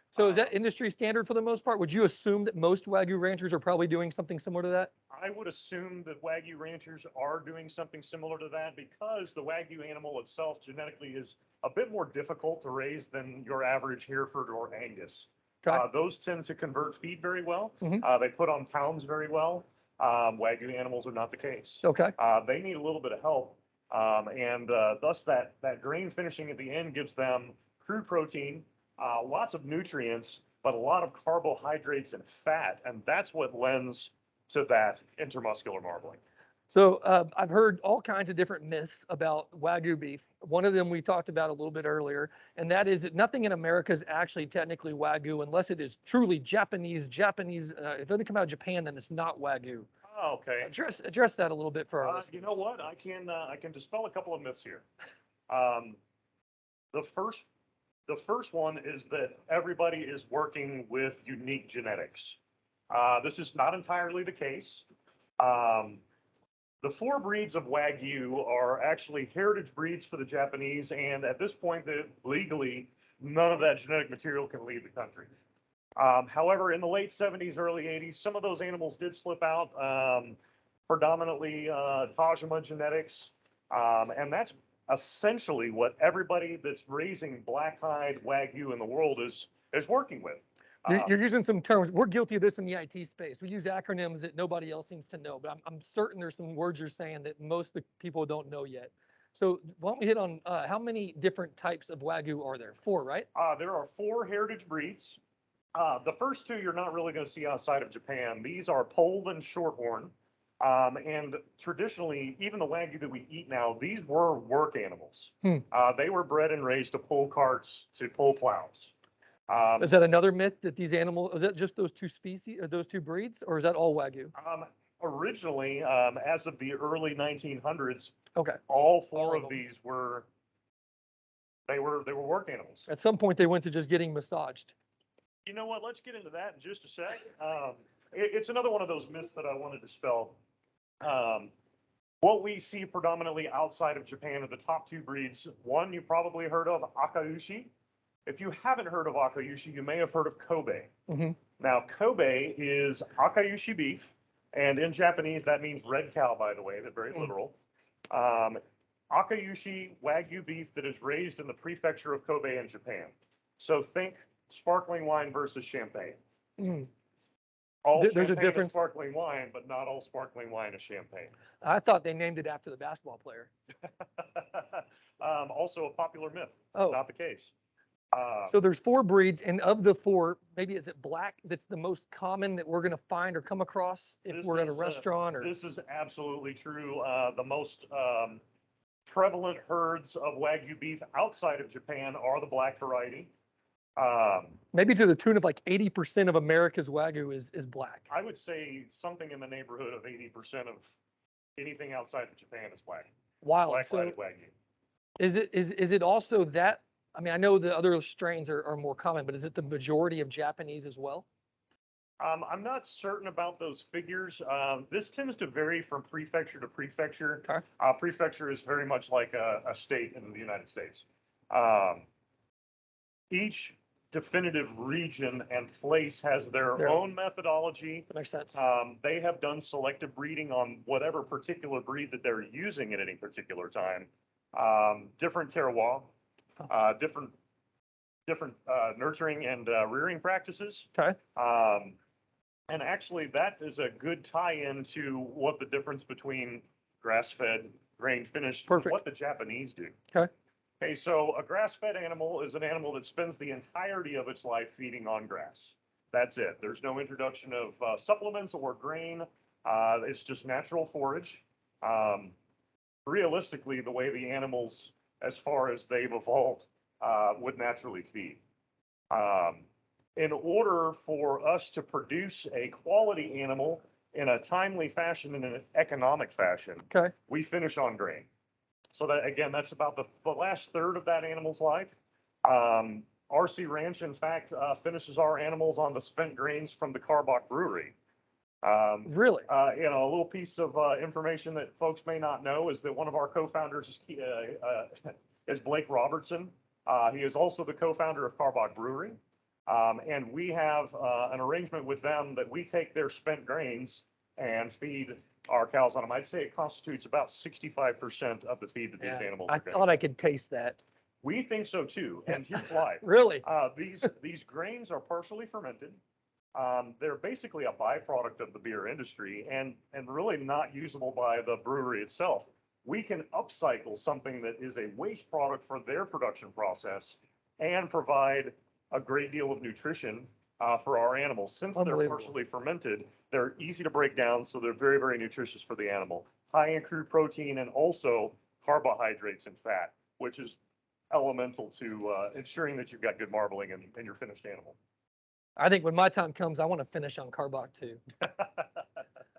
So is that industry standard for the most part? Would you assume that most Wagyu ranchers are probably doing something similar to that? I would assume that Wagyu ranchers are doing something similar to that because the Wagyu animal itself genetically is a bit more difficult to raise than your average Hereford or Angus. Okay. Those tend to convert feed very well. Mhm. They put on pounds very well. Wagyu animals are not the case. Okay. They need a little bit of help. And thus that grain finishing at the end gives them crude protein, lots of nutrients, but a lot of carbohydrates and fat. And that's what lends to that intermuscular marbling. So I've heard all kinds of different myths about Wagyu beef. One of them we talked about a little bit earlier, and that is that nothing in America is actually technically Wagyu unless it is truly Japanese. If it doesn't come out of Japan, then it's not Wagyu. Oh, okay. Address that a little bit for our listeners. You know what? I can dispel a couple of myths here. Um, the first one is that everybody is working with unique genetics. This is not entirely the case. The 4 breeds of Wagyu are actually heritage breeds for the Japanese, and at this point, legally, none of that genetic material can leave the country. However, in the late 70s, early 80s, some of those animals did slip out, predominantly Tajima genetics, and that's essentially what everybody that's raising black-hide Wagyu in the world is working with. You're using some terms. We're guilty of this in the IT space. We use acronyms that nobody else seems to know, but I'm certain there's some words you're saying that most of the people don't know yet. So why don't we hit on how many different types of Wagyu are there? 4, right? There are 4 heritage breeds. The first 2 you're not really going to see outside of Japan. These are polled and shorthorn. And traditionally, even the Wagyu that we eat now, these were work animals. They were bred and raised to pull carts, to pull plows. Is that another myth that these animals, is that just those 2 species or those 2 breeds, or is that all Wagyu? Originally, as of the early 1900s, Okay. all 4 of these were work animals. At some point, they went to just getting massaged. You know what? Let's get into that in just a sec. It's another one of those myths that I wanted to dispel. What we see predominantly outside of Japan are the top 2 breeds. One you probably heard of, Akaushi. If you haven't heard of Akaushi, you may have heard of Kobe. Mm-hmm. Now, Kobe is Akaushi beef, and in Japanese that means red cow, by the way. They're very literal. Akaushi Wagyu beef that is raised in the prefecture of Kobe in Japan. So think sparkling wine versus champagne. All There's a champagne is difference. sparkling wine, but not all sparkling wine is champagne. I thought they named it after the basketball player. Also a popular myth. Oh. Not the case. So there's 4 breeds, and of the 4, maybe is it black that's the most common that we're going to find or come across if we're at a restaurant? Or This is absolutely true. The most prevalent herds of Wagyu beef outside of Japan are the black variety. Maybe to the tune of like 80% of America's Wagyu is black. I would say something in the neighborhood of 80% of anything outside of Japan is black. Wild. Black-sided So Wagyu. is it also that? I mean, I know the other strains are more common, but is it the majority of Japanese as well? I'm not certain about those figures. This tends to vary from prefecture to prefecture. Okay. Prefecture is very much like a state in the United States. Each definitive region and place has their own methodology. That makes sense. They have done selective breeding on whatever particular breed that they're using at any particular time. Different terroir, different nurturing and rearing practices. Okay. And actually, that is a good tie-in to what the difference between grass-fed, grain-finished, and what the Japanese do. Okay. Okay, so a grass-fed animal is an animal that spends the entirety of its life feeding on grass. That's it. There's no introduction of supplements or grain. It's just natural forage. Realistically, the way the animals, as far as they've evolved, would naturally feed. In order for us to produce a quality animal in a timely fashion, in an economic fashion, Okay. we finish on grain. So that, again, that's about the last third of that animal's life. RC Ranch, in fact, finishes our animals on the spent grains from the Karbach Brewery. Really? A little piece of information that folks may not know is that one of our co-founders is Blake Robertson. He is also the co-founder of Karbach Brewery. And we have an arrangement with them that we take their spent grains and feed our cows on them. I'd say it constitutes about 65% of the feed that these animals are getting. I thought I could taste that. We think so too, and here's why. Really? These grains are partially fermented. They're basically a byproduct of the beer industry and really not usable by the brewery itself. We can upcycle something that is a waste product for their production process and provide a great deal of nutrition for our animals. Since they're partially fermented, they're easy to break down, so they're very, very nutritious for the animal. high in crude protein, and also carbohydrates and fat, which is elemental to ensuring that you've got good marbling in your finished animal. I think when my time comes, I want to finish on carbach too.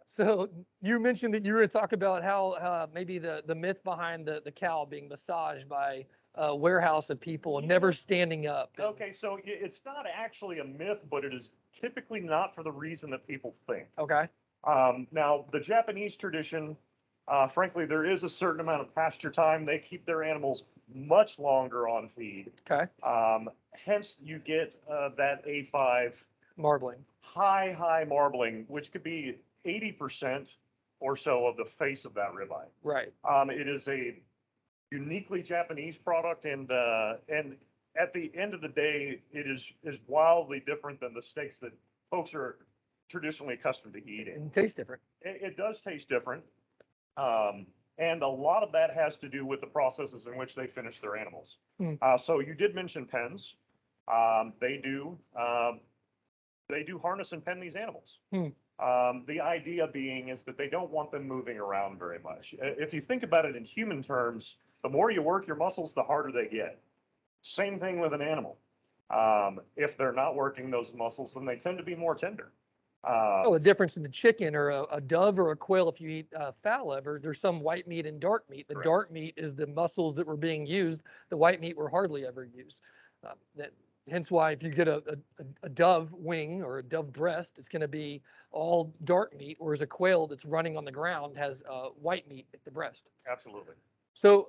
So you mentioned that you were going to talk about how maybe the myth behind the cow being massaged by a warehouse of people and never standing up. Okay, so it's not actually a myth, but it is typically not for the reason that people think. Okay. Now, the Japanese tradition, frankly, there is a certain amount of pasture time. They keep their animals much longer on feed. Okay. Hence, you get that A5 Marbling. high marbling, which could be 80% or so of the face of that ribeye. Right. It is a uniquely Japanese product, and at the end of the day, it is wildly different than the steaks that folks are traditionally accustomed to eating. And tastes different. It does taste different, and a lot of that has to do with the processes in which they finish their animals. So you did mention pens. They do harness and pen these animals. The idea being is that they don't want them moving around very much. If you think about it in human terms, the more you work your muscles, the harder they get. Same thing with an animal. If they're not working those muscles, then they tend to be more tender. Oh, the difference in the chicken or a dove or a quail, if you eat fowl liver, there's some white meat and dark meat. The Correct. dark meat is the muscles that were being used. The white meat were hardly ever used. Hence why if you get a dove wing or a dove breast, it's going to be all dark meat, whereas a quail that's running on the ground has white meat at the breast. Absolutely. So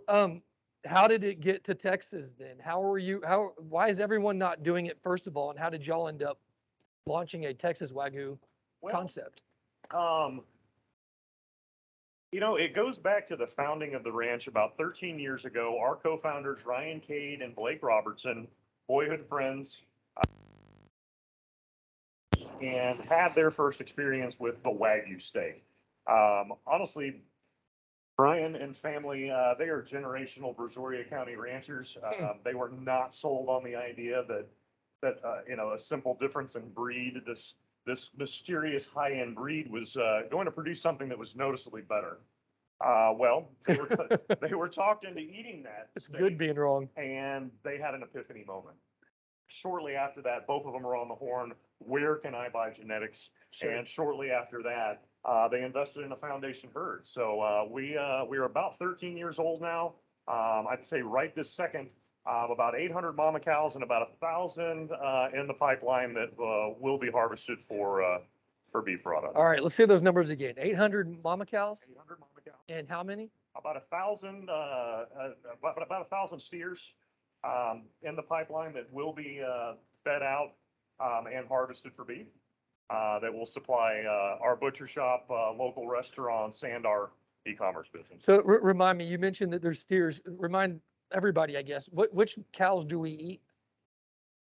how did it get to Texas then? Why is everyone not doing it first of all? And how did y'all end up launching a Texas Wagyu concept? It goes back to the founding of the ranch about 13 years ago. Our co-founders, Ryan Cade and Blake Robertson, boyhood friends, and had their first experience with the Wagyu steak. Honestly, Brian and family, they are generational Brazoria County ranchers. They were not sold on the idea that a simple difference in breed, this mysterious high-end breed was going to produce something that was noticeably better. Well, they were talked into eating that. It's good being wrong. And they had an epiphany moment. Shortly after that, both of them were on the horn. Where can I buy genetics? Sure. And shortly after that, they invested in a foundation herd. So we're about 13 years old now. I'd say right this second, about 800 mama cows and about 1,000 in the pipeline that will be harvested for beef product. All right, let's say those numbers again. 800 mama cows 800 mama cows. and how many? About 1,000, about 1,000 steers in the pipeline that will be fed out and harvested for beef. That will supply our butcher shop, local restaurants, and our e-commerce business. So remind me, you mentioned that there's steers. Remind everybody, I guess, which cows do we eat?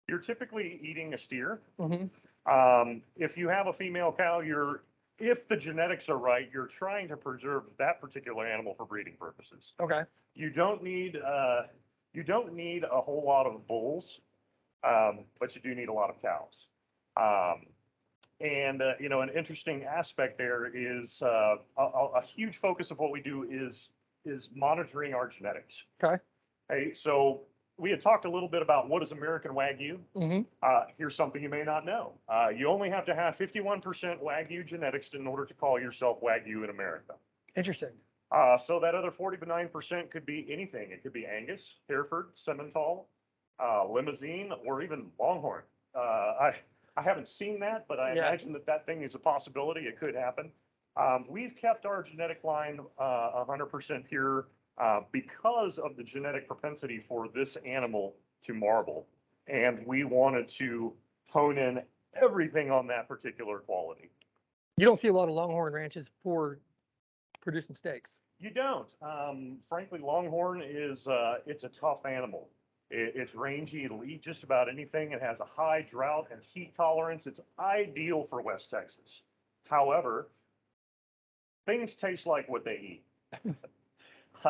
You're typically eating a steer. Mm-hmm. If you have a female cow, if the genetics are right, you're trying to preserve that particular animal for breeding purposes. Okay. You don't need a whole lot of bulls, but you do need a lot of cows. And an interesting aspect there is a huge focus of what we do is monitoring our genetics. Okay. Hey, so we had talked a little bit about what is American Wagyu. Mm-hmm. Here's something you may not know. You only have to have 51% Wagyu genetics in order to call yourself Wagyu in America. Interesting. So that other 49% could be anything. It could be Angus, Hereford, Simmental, Limousine, or even Longhorn. I haven't seen that, but I imagine that thing is a possibility. It could happen. We've kept our genetic line 100% pure because of the genetic propensity for this animal to marble. And we wanted to hone in everything on that particular quality. You don't see a lot of Longhorn ranches for producing steaks. You don't. Frankly, Longhorn is it's a tough animal. It's rangy. It'll eat just about anything. It has a high drought and heat tolerance. It's ideal for West Texas. However, things taste like what they eat.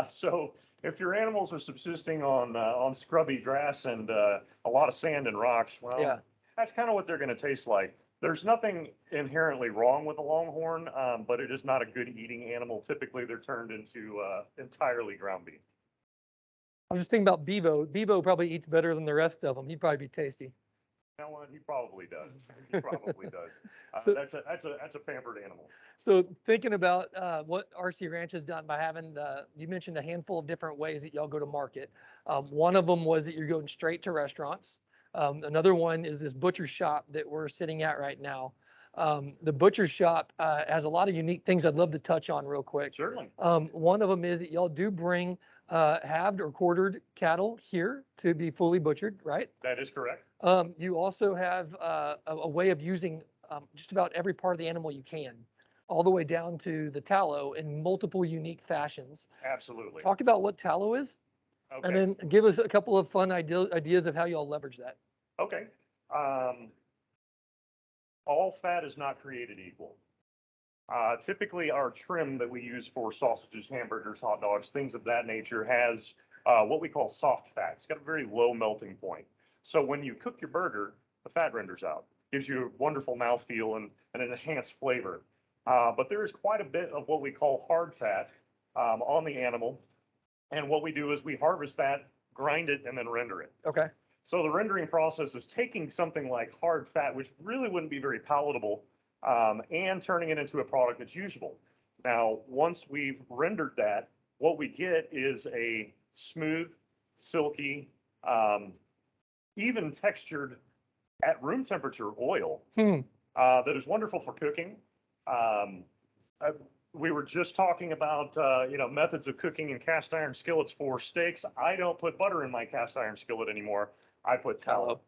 So if your animals are subsisting on scrubby grass and a lot of sand and rocks, well, that's kind of what they're going to taste like. There's nothing inherently wrong with a longhorn, but it is not a good eating animal. Typically, they're turned into entirely ground beef. I'm just thinking about Bevo. Bevo probably eats better than the rest of them. He'd probably be tasty. You know what? He probably does. He probably does. So- That's a pampered animal. So thinking about what RC Ranch has done by having, you mentioned a handful of different ways that y'all go to market. One of them was that you're going straight to restaurants. Another one is this butcher shop that we're sitting at right now. The butcher shop has a lot of unique things I'd love to touch on real quick. Certainly. One of them is that y'all do bring halved or quartered cattle here to be fully butchered, right? That is correct. You also have a way of using just about every part of the animal you can, all the way down to the tallow in multiple unique fashions. Absolutely. Talk about what tallow is, and Okay. then give us a couple of fun ideas of how y'all leverage that. Okay. All fat is not created equal. Typically, our trim that we use for sausages, hamburgers, hot dogs, things of that nature has what we call soft fat. It's got a very low melting point. So when you cook your burger, the fat renders out, gives you a wonderful mouthfeel and an enhanced flavor. But there is quite a bit of what we call hard fat on the animal. And what we do is we harvest that, grind it, and then render it. Okay. So the rendering process is taking something like hard fat, which really wouldn't be very palatable, and turning it into a product that's usable. Now, once we've rendered that, what we get is a smooth, silky, even textured at room temperature oil that is wonderful for cooking. We were just talking about methods of cooking in cast iron skillets for steaks. I don't put butter in my cast iron skillet anymore. I put tallow.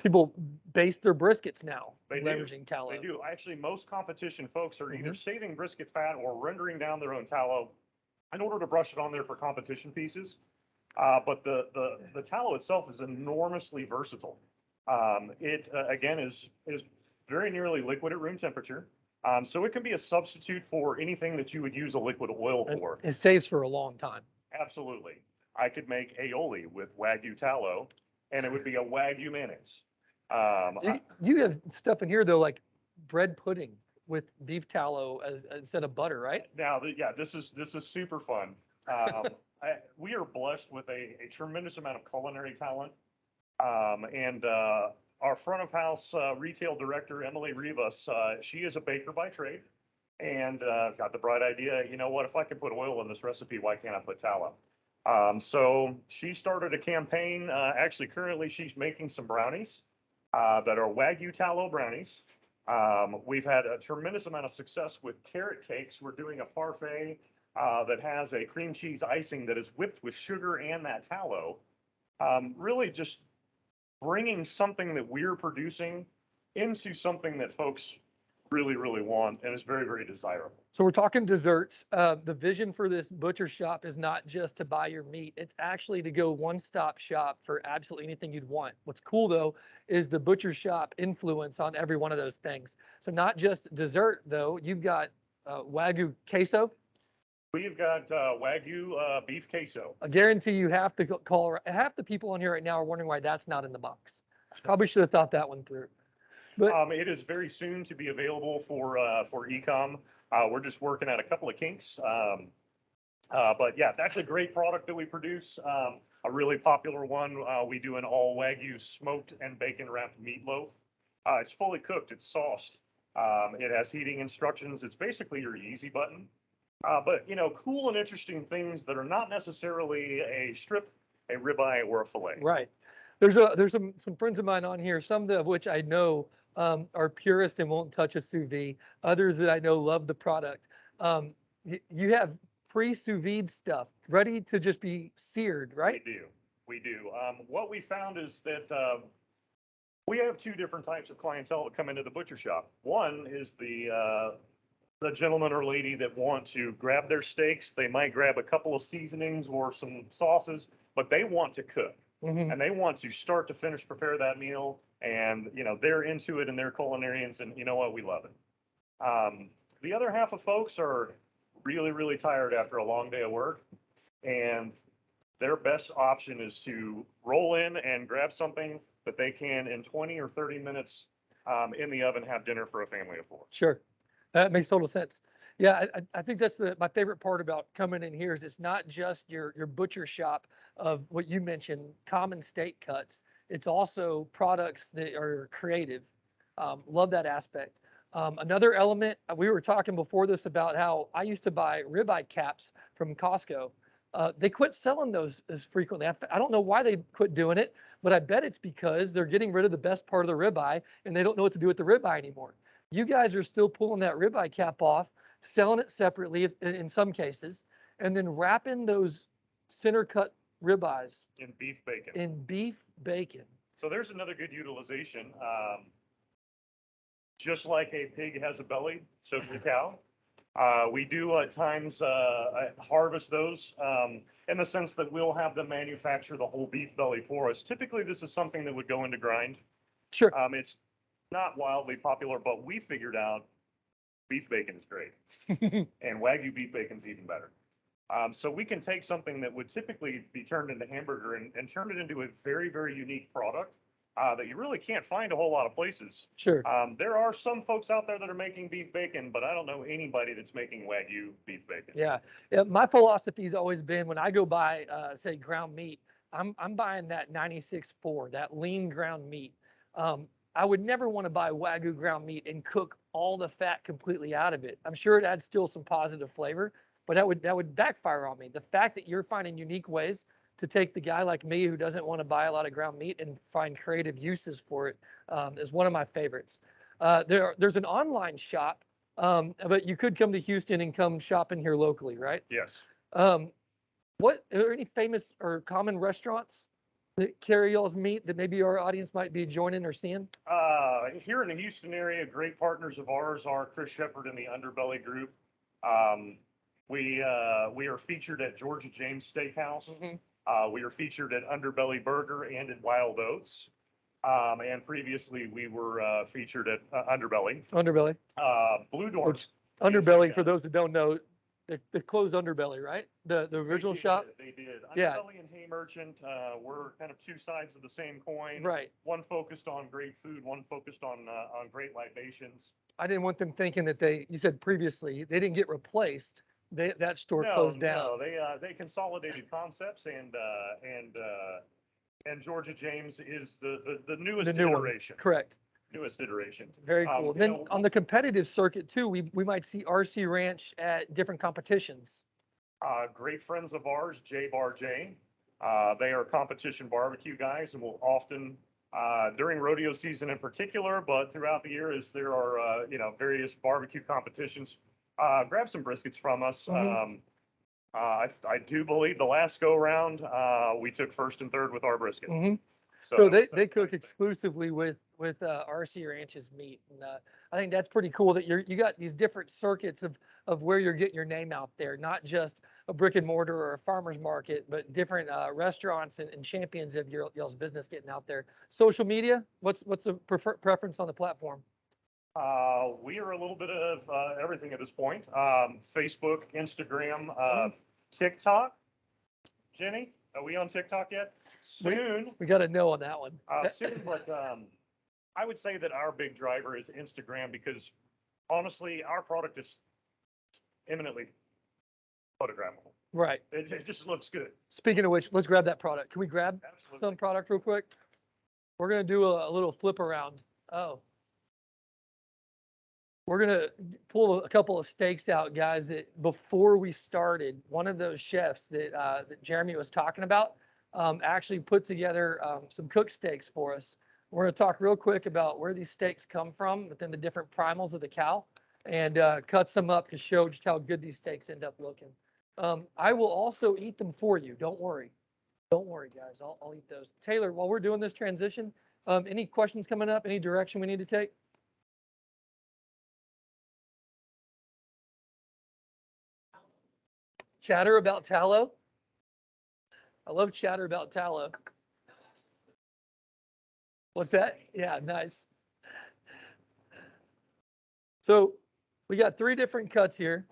People base their briskets now They do. leveraging tallow. They do. Actually, most competition folks are either saving brisket fat or rendering down their own tallow in order to brush it on there for competition pieces. But the tallow itself is enormously versatile. It again is very nearly liquid at room temperature. So it can be a substitute for anything that you would use a liquid oil for. It saves for a long time. Absolutely. I could make aioli with Wagyu tallow, and it would be a Wagyu mayonnaise. You have stuff in here though, like bread pudding with beef tallow instead of butter, right? Now, this is super fun. We are blessed with a tremendous amount of culinary talent, and our front of house retail director, Emily Rivas, she is a baker by trade, and got the bright idea. You know what? If I can put oil in this recipe, why can't I put tallow? So she started a campaign. Actually, currently she's making some brownies that are Wagyu tallow brownies. We've had a tremendous amount of success with carrot cakes. We're doing a parfait that has a cream cheese icing that is whipped with sugar and that tallow. Really just bringing something that we're producing into something that folks really, really want and is very, very desirable. So we're talking desserts. The vision for this butcher shop is not just to buy your meat. It's actually to go one-stop shop for absolutely anything you'd want. What's cool though is the butcher shop influence on every one of those things. So not just dessert though, you've got Wagyu queso. We've got Wagyu beef queso. I guarantee you have to call, half the people on here right now are wondering why that's not in the box. Probably should have thought that one through. But it is very soon to be available for e-com. We're just working out a couple of kinks. But yeah, that's a great product that we produce. A really popular one. We do an all Wagyu smoked and bacon wrapped meatloaf. It's fully cooked. It's sauced. It has heating instructions. It's basically your easy button. But cool and interesting things that are not necessarily a strip, a ribeye, or a fillet. right. There's some friends of mine on here, some of which I know are purist and won't touch a sous vide. Others that I know love the product. You have pre-sous vide stuff ready to just be seared, right? We do. What we found is that we have two different types of clientele that come into the butcher shop. One is the gentleman or lady that want to grab their steaks. They might grab a couple of seasonings or some sauces, but they want to cook. And they want to start to finish prepare that meal, and they're into it and they're culinarians, and you know what, we love it. The other half of folks are really, really tired after a long day of work, and their best option is to roll in and grab something that they can in 20 or 30 minutes in the oven, have dinner for a family of 4. Sure. That makes total sense. Yeah, I think that's my favorite part about coming in here is it's not just your butcher shop of what you mentioned, common steak cuts. It's also products that are creative. Love that aspect. Another element, we were talking before this about how I used to buy ribeye caps from Costco. They quit selling those as frequently. I don't know why they quit doing it, but I bet it's because they're getting rid of the best part of the ribeye and they don't know what to do with the ribeye anymore. You guys are still pulling that ribeye cap off, selling it separately in some cases, and then wrapping those center cut ribeyes In beef bacon. in beef bacon. So there's another good utilization. Just like a pig has a belly, so does a cow. We do at times harvest those in the sense that we'll have them manufacture the whole beef belly for us. Typically, this is something that would go into grind. Sure. It's not wildly popular, but we figured out beef bacon is great, and Wagyu beef bacon's even better. So we can take something that would typically be turned into hamburger and turn it into a very, very unique product that you really can't find a whole lot of places. Sure. There are some folks out there that are making beef bacon, but I don't know anybody that's making Wagyu beef bacon. Yeah. My philosophy's always been when I go buy, say, ground meat, I'm buying that 96.4, that lean ground meat. I would never want to buy Wagyu ground meat and cook all the fat completely out of it. I'm sure it adds still some positive flavor, but that would backfire on me. The fact that you're finding unique ways to take the guy like me who doesn't want to buy a lot of ground meat and find creative uses for it is one of my favorites. There's an online shop, but you could come to Houston and come shopping here locally, right? Yes. What are there any famous or common restaurants that carry y'all's meat that maybe our audience might be joining or seeing? Here in the Houston area, great partners of ours are Chris Shepard and the Underbelly Group. We are featured at Georgia James Steakhouse. We are featured at Underbelly Burger and at Wild Oats. And previously we were featured at Underbelly. Underbelly. Blue Door. Which Underbelly, for those that don't know, they closed Underbelly, right? The original shop. They did. Yeah. Underbelly and Hay Merchant were kind of two sides of the same coin. Right. One focused on great food, one focused on great libations. I didn't want them thinking that you said previously, they didn't get replaced. That store closed down. No, they consolidated concepts and Georgia James is the newest The new one. iteration. Correct. Newest iteration. Very cool. Then on the competitive circuit too, we might see RC Ranch at different competitions. Great friends of ours, J Bar J. They are competition barbecue guys and will often, during rodeo season in particular, but throughout the year as there are, various barbecue competitions, grab some briskets from us. I do believe the last go round, we took first and third with our brisket. So they cook exclusively with RC Ranch's meat, and I think that's pretty cool that you got these different circuits of where you're getting your name out there, not just a brick and mortar or a farmer's market, but different restaurants and champions of y'all's business getting out there. Social media, what's the preference on the platform? We are a little bit of everything at this point. Facebook, Instagram, TikTok. Jenny, are we on TikTok yet? Soon. We got to know on that one. Soon, but I would say that our big driver is Instagram because honestly, our product is eminently photographable. Right. It just looks good. Speaking of which, let's grab that product. Can we grab Absolutely. some product real quick? We're going to do a little flip around. Oh. We're going to pull a couple of steaks out, guys, that before we started, one of those chefs that Jeremy was talking about actually put together some cooked steaks for us. We're going to talk real quick about where these steaks come from within the different primals of the cow and cut some up to show just how good these steaks end up looking. I will also eat them for you. Don't worry. Don't worry, guys. I'll eat those. Taylor, while we're doing this transition, any questions coming up? Any direction we need to take? Chatter about tallow. I love chatter about tallow. What's that? Yeah, nice. So we got 3 different cuts here.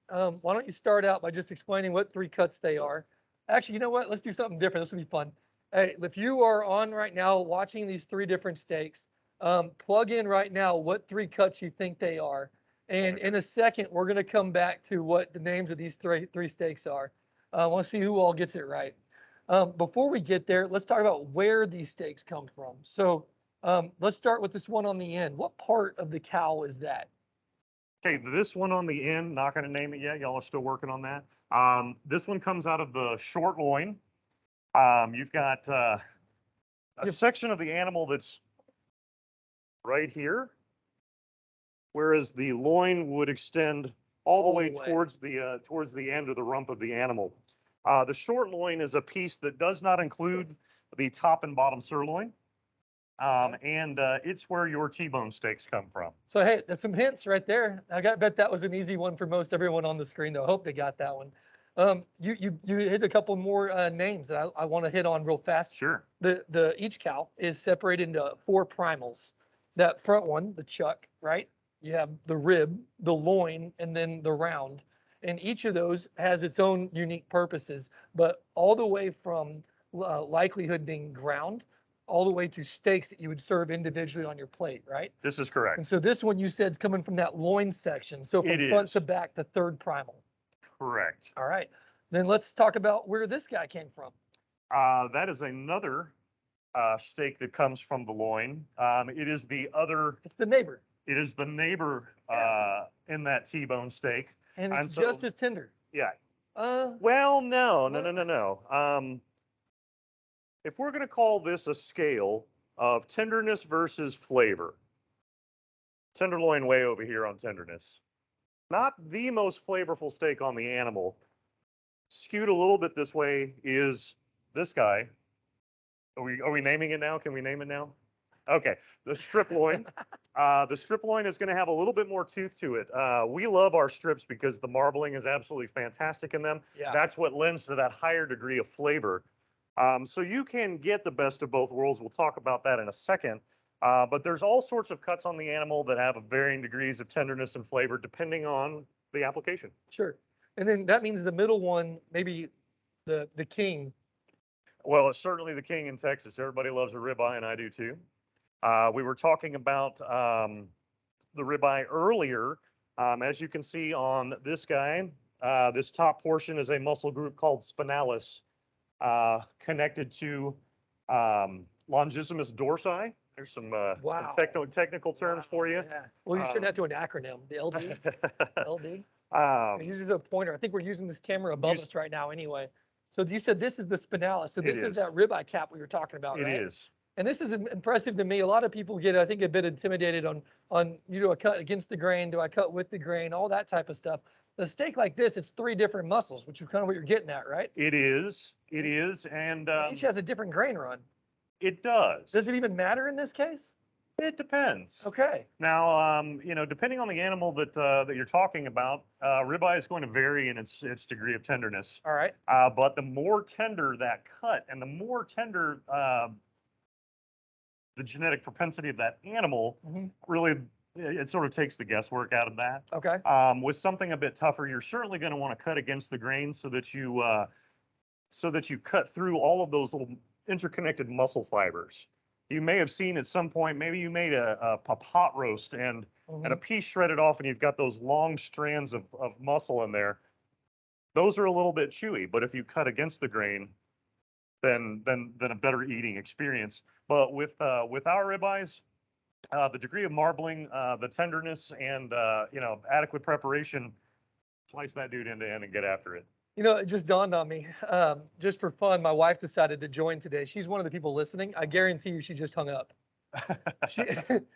Why don't you start out by just explaining what 3 cuts they are? Actually, you know what? Let's do something different. This will be fun. Hey, if you are on right now watching these 3 different steaks, Plug in right now what 3 cuts you think they are. And in a second, we're going to come back to what the names of these three steaks are. I want to see who all gets it right. Before we get there, let's talk about where these steaks come from. So let's start with this one on the end. What part of the cow is that? Okay, this one on the end, not going to name it yet. Y'all are still working on that. This one comes out of the short loin. You've got a section of the animal that's right here, whereas the loin would extend all the way towards the end of the rump of the animal. The short loin is a piece that does not include the top and bottom sirloin. And it's where your T-bone steaks come from. So, hey, that's some hints right there. Bet that was an easy one for most everyone on the screen, though. I hope they got that one. You hit a couple more names that I want to hit on real fast. Sure. Each cow is separated into 4 primals. That front one, the chuck, right? You have the rib, the loin, and then the round. And each of those has its own unique purposes, but all the way from likelihood being ground all the way to steaks that you would serve individually on your plate, right? This is correct. And so this one you said is coming from that loin section. So from front to back, the 3rd primal. Correct. All right. Then let's talk about where this guy came from. That is another steak that comes from the loin. It is the other. It's the neighbor. It is the neighbor in that T-bone steak. And it's just as tender. Yeah. Well, no. If we're going to call this a scale of tenderness versus flavor, tenderloin way over here on tenderness. Not the most flavorful steak on the animal. Skewed a little bit this way is this guy. Are we naming it now? Can we name it now? Okay, the strip loin. The strip loin is going to have a little bit more tooth to it. We love our strips because the marbling is absolutely fantastic in them. Yeah. That's what lends to that higher degree of flavor. So you can get the best of both worlds. We'll talk about that in a second. But there's all sorts of cuts on the animal that have varying degrees of tenderness and flavor depending on the application. Sure. And then that means the middle one, maybe the king. Well, it's certainly the king in Texas. Everybody loves a ribeye, and I do too. We were talking about the ribeye earlier. As you can see on this guy, this top portion is a muscle group called spinalis, connected to longissimus dorsi. There's some technical terms for you. Yeah. Well, you should have to an acronym, the LD. LD. This is a pointer. I think we're using this camera above us right now anyway. So you said this is the spinalis. So this is that ribeye cap we were talking about, right? It is. And this is impressive to me. A lot of people get, I think, a bit intimidated on you do a cut against the grain, do I cut with the grain, all that type of stuff. The steak like this, it's 3 different muscles, which is kind of what you're getting at, right? It is. It is. And each has a different grain run. It does. Does it even matter in this case? It depends. Okay. Now, depending on the animal that you're talking about, ribeye is going to vary in its degree of tenderness. All right. But the more tender that cut, and the more tender the genetic propensity of that animal, really, it sort of takes the guesswork out of that. Okay. With something a bit tougher, you're certainly going to want to cut against the grain so that you cut through all of those little interconnected muscle fibers. You may have seen at some point, maybe you made a pot roast and a piece shredded off, and you've got those long strands of muscle in there. Those are a little bit chewy, but if you cut against the grain, then a better eating experience. But with our ribeyes, the degree of marbling, the tenderness, and adequate preparation, slice that dude end to end and get after it. It just dawned on me. Just for fun, my wife decided to join today. She's one of the people listening. I guarantee you she just hung up.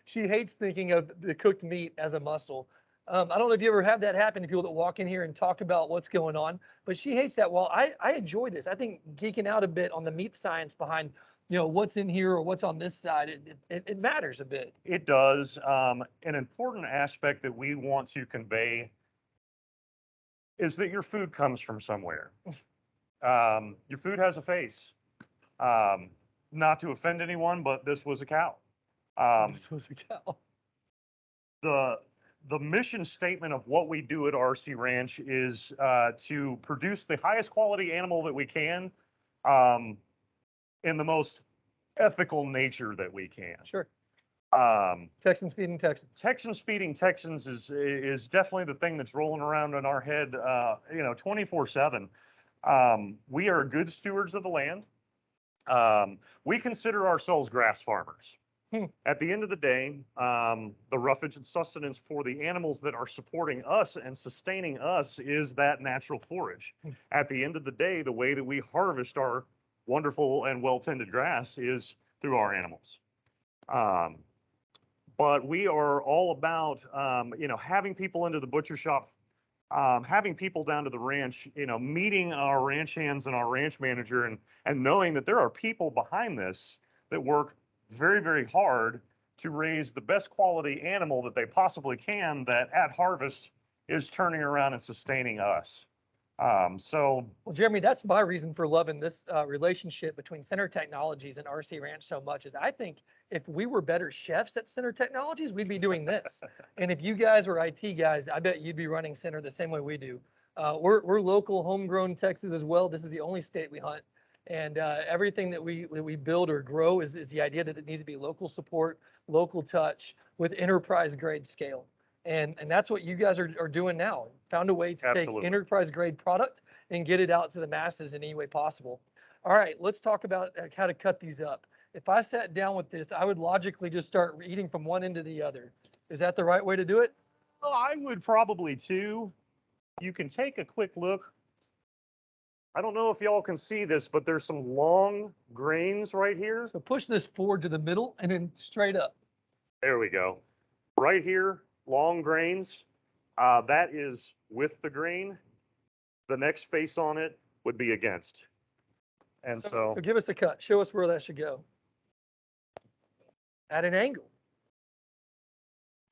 She hates thinking of the cooked meat as a muscle. I don't know if you ever have that happen to people that walk in here and talk about what's going on, but she hates that. Well, I enjoy this. I think geeking out a bit on the meat science behind, what's in here or what's on this side, it matters a bit. It does. An important aspect that we want to convey is that your food comes from somewhere. Your food has a face. Not to offend anyone, but this was a cow. This was a cow. The mission statement of what we do at RC Ranch is to produce the highest quality animal that we can in the most ethical nature that we can. Sure. Texans feeding Texans. Texans feeding Texans is definitely the thing that's rolling around in our head, 24/7. We are good stewards of the land. We consider ourselves grass farmers. At the end of the day, the roughage and sustenance for the animals that are supporting us and sustaining us is that natural forage. At the end of the day, the way that we harvest our wonderful and well-tended grass is through our animals. But we are all about, having people into the butcher shop, having people down to the ranch, meeting our ranch hands and our ranch manager and knowing that there are people behind this that work very, very hard to raise the best quality animal that they possibly can that at harvest is turning around and sustaining us. Well, Jeremy, that's my reason for loving this relationship between Center Technologies and RC Ranch so much is I think if we were better chefs at Center Technologies, we'd be doing this. And if you guys were IT guys, I bet you'd be running Center the same way we do. We're local, homegrown Texas as well. This is the only state we hunt. And everything that we build or grow is the idea that it needs to be local support, local touch with enterprise grade scale. And that's what you guys are doing now. Found a way to Absolutely. take enterprise grade product and get it out to the masses in any way possible. All right, let's talk about how to cut these up. If I sat down with this, I would logically just start eating from one end to the other. Is that the right way to do it? Well, I would probably too. You can take a quick look. I don't know if y'all can see this, but there's some long grains right here. So push this forward to the middle and then straight up. There we go. Right here, long grains. That is with the grain. The next face on it would be against. And so give us a cut. Show us where that should go. At an angle.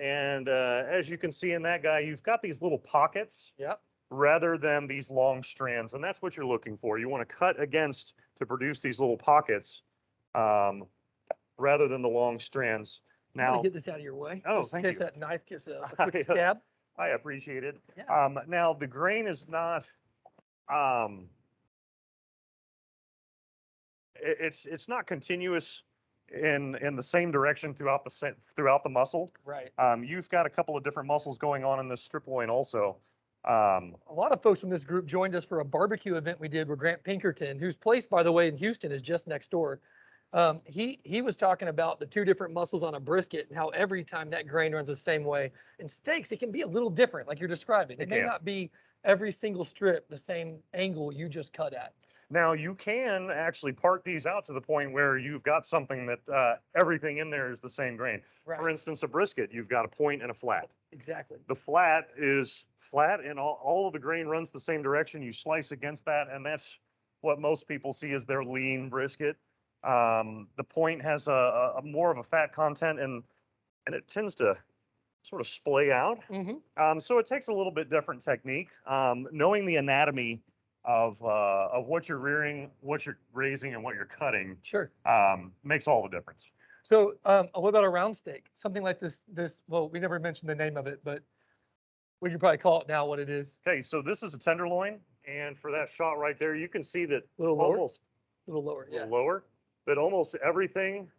And as you can see in that guy, you've got these little pockets. Yep. Rather than these long strands. And that's what you're looking for. You want to cut against to produce these little pockets rather than the long strands. I'm Now, gonna get this out of your way. Oh, just thank in case you. that knife gets a quick I, stab. I appreciate it. Yeah. Now, the grain is not, it's not continuous in the same direction throughout the muscle. Right. You've got a couple of different muscles going on in this strip loin also. A lot of folks from this group joined us for a barbecue event we did with Grant Pinkerton, whose place, by the way, in Houston is just next door. He was talking about the two different muscles on a brisket and how every time that grain runs the same way. In steaks, it can be a little different, like you're describing. It may can. not be every single strip the same angle you just cut at. Now you can actually part these out to the point where you've got something that everything in there is the same grain. Right. For instance, a brisket, you've got a point and a flat. Exactly. The flat is flat and all of the grain runs the same direction. You slice against that, and that's what most people see as their lean brisket. The point has a more of a fat content and it tends to sort of splay out. Mm-hmm. So it takes a little bit different technique. Knowing the anatomy of what you're rearing, what you're raising, and what you're cutting Sure. makes all the difference. So what about a round steak? Something like this, well, we never mentioned the name of it, but we could probably call it now what it is. Okay, so this is a tenderloin, and for that shot right there, you can see that A little lower? almost A little lower, a yeah. little lower, that almost everything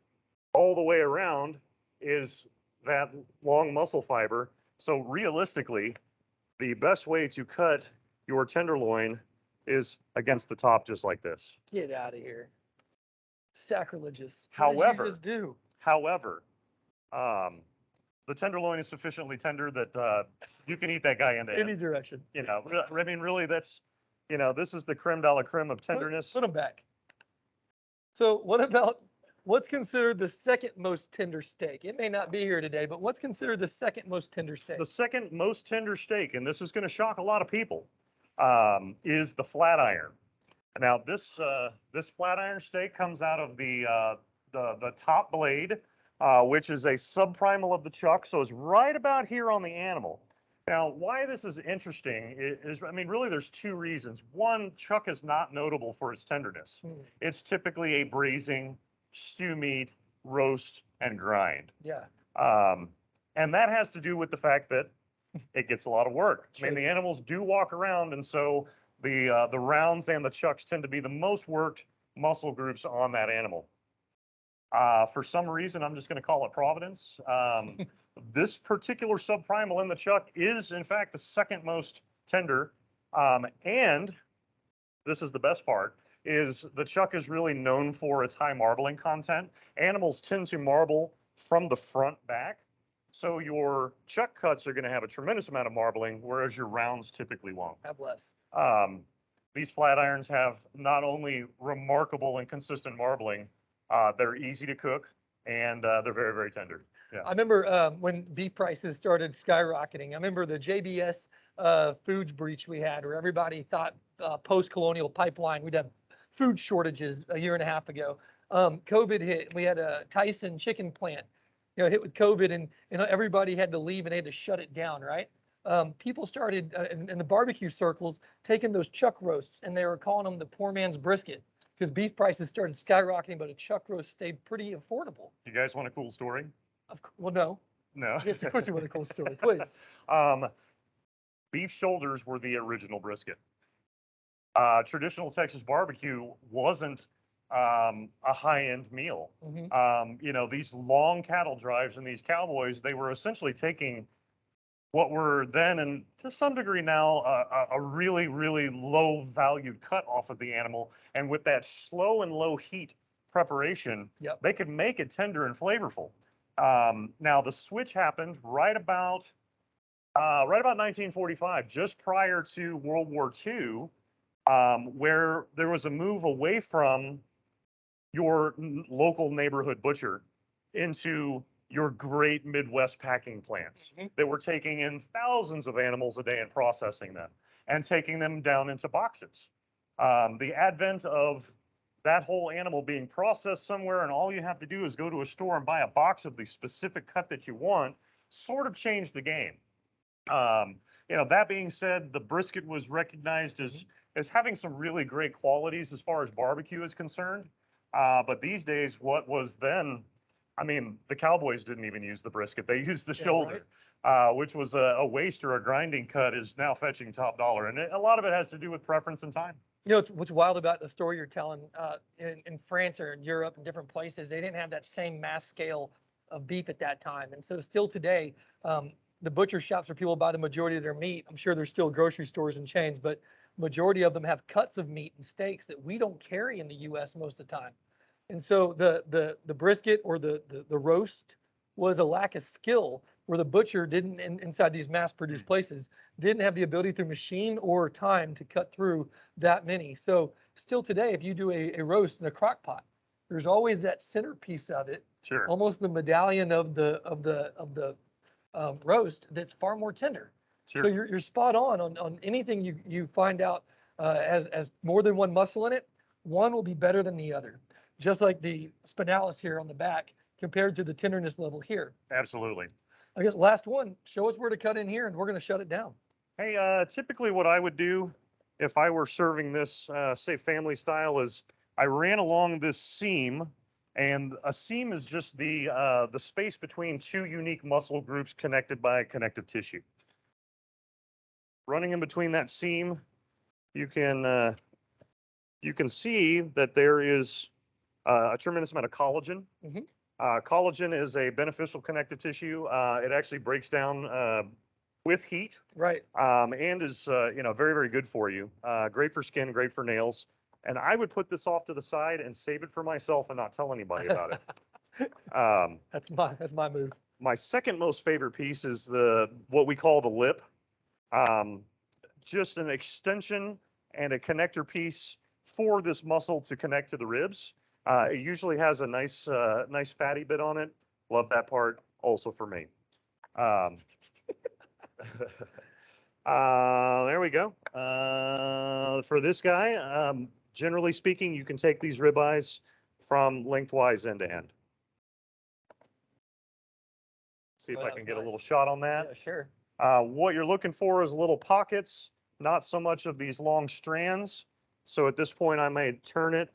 all the way around is that long muscle fiber. So realistically, the best way to cut your tenderloin is against the top, just like this. Get out of here. Sacrilegious. However- What did you just do? However, the tenderloin is sufficiently tender that you can eat that guy end to Any end. direction. I mean, really, that's, this is the creme de la creme of tenderness. Put them back. So what about what's considered the second most tender steak? It may not be here today, but what's considered the second most tender steak? The second most tender steak, and this is going to shock a lot of people, is the flat iron. Now, this flat iron steak comes out of the top blade, which is a subprimal of the chuck, so it's right about here on the animal. Now, why this is interesting is, I mean, really, there's two reasons. One, chuck is not notable for its tenderness. It's typically a braising, stew meat, roast, and grind. Yeah. And that has to do with the fact that it gets a lot of work. I mean, Sure. the animals do walk around, and so the rounds and the chucks tend to be the most worked muscle groups on that animal. For some reason, I'm just going to call it Providence. This particular subprimal in the chuck is, in fact, the second most tender. And this is the best part, is the chuck is really known for its high marbling content. Animals tend to marble from the front back. So your chuck cuts are going to have a tremendous amount of marbling, whereas your rounds typically won't. Have less. These flat irons have not only remarkable and consistent marbling, they're easy to cook, and they're very, very tender. Yeah. I remember when beef prices started skyrocketing. I remember the JBS foods breach we had, where everybody thought post-colonial pipeline we'd have food shortages a year and a half ago. COVID hit. We had a Tyson chicken plant, hit with COVID, and everybody had to leave and they had to shut it down. Right? People started in the barbecue circles taking those chuck roasts, and they were calling them the poor man's brisket, because beef prices started skyrocketing, but a chuck roast stayed pretty affordable. You guys want a cool story? Well, no. No. Yes, of course you want a cool story, please. Beef shoulders were the original brisket. Traditional Texas barbecue wasn't a high-end meal. Mhm. These long cattle drives and these cowboys, they were essentially taking what were then, and to some degree now, a really, really low valued cut off of the animal. And with that slow and low heat preparation, Yep. they could make it tender and flavorful. Now the switch happened right about 1945, just prior to World War II, where there was a move away from your local neighborhood butcher into your great Midwest packing plants Mhm. that were taking in thousands of animals a day and processing them and taking them down into boxes. The advent of that whole animal being processed somewhere, and all you have to do is go to a store and buy a box of the specific cut that you want, sort of changed the game. That being said, the brisket was recognized as having some really great qualities as far as barbecue is concerned. But these days, what was then, the cowboys didn't even use the brisket. They used the Yeah, shoulder, which was a waste or a grinding cut, is now fetching top dollar. And a lot of it has to do with preference and time. What's wild about the story you're telling, in France or in Europe and different places, they didn't have that same mass scale of beef at that time. And so still today, the butcher shops where people buy the majority of their meat, I'm sure there's still grocery stores and chains, but majority of them have cuts of meat and steaks that we don't carry in the US most of the time. And so the brisket or the roast was a lack of skill, where the butcher didn't, inside these mass produced places, didn't have the ability through machine or time to cut through that many. So still today, if you do a roast in a crock pot, there's always that centerpiece of it, Sure. almost the medallion of the roast, that's far more tender. Sure. So you're spot on anything you find out as more than one muscle in it. One will be better than the other, just like the spinalis here on the back compared to the tenderness level here. Absolutely. I guess last one, show us where to cut in here, and we're going to shut it down. Hey, typically what I would do if I were serving this, say, family style, is I ran along this seam, and a seam is just the space between two unique muscle groups connected by connective tissue. Running in between that seam, you can see that there is a tremendous amount of collagen. Mhm. Collagen is a beneficial connective tissue. It actually breaks down with heat. Right. And is very, very good for you. Great for skin, great for nails. And I would put this off to the side and save it for myself and not tell anybody about it. That's my move. My second most favorite piece is what we call the lip. Just an extension and a connector piece for this muscle to connect to the ribs. It usually has a nice fatty bit on it. Love that part. Also for me. There we go. For this guy, generally speaking, you can take these ribeyes from lengthwise end to end. See if Oh, I that's can get a nice. little shot on that. Yeah, sure. What you're looking for is little pockets, not so much of these long strands. So at this point, I may turn it.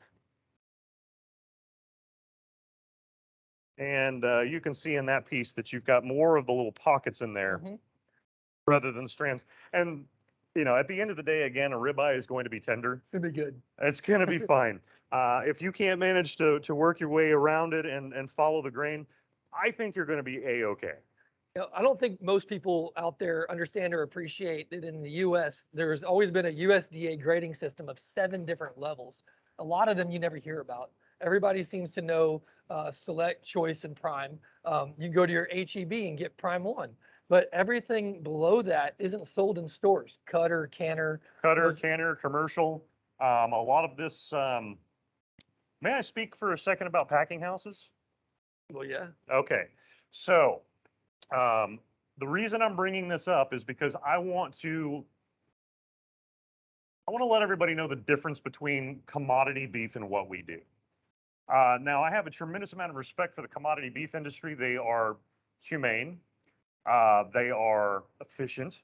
And you can see in that piece that you've got more of the little pockets in there Mhm. rather than strands. And you know, at the end of the day, again, a ribeye is going to be tender. It's gonna be good. It's going to be fine. If you can't manage to work your way around it and follow the grain, I think you're going to be A-okay. You know, I don't think most people out there understand or appreciate that in the US, there's always been a USDA grading system of 7 different levels. A lot of them you never hear about. Everybody seems to know select, choice, and prime. You can go to your HEB and get prime 1, but everything below that isn't sold in stores. Cutter, canner. Cutter, those- canner, commercial. A lot of this, may I speak for a second about packing houses? Well, yeah. Okay, so the reason I'm bringing this up is because I want to let everybody know the difference between commodity beef and what we do. Now, I have a tremendous amount of respect for the commodity beef industry. They are humane, they are efficient,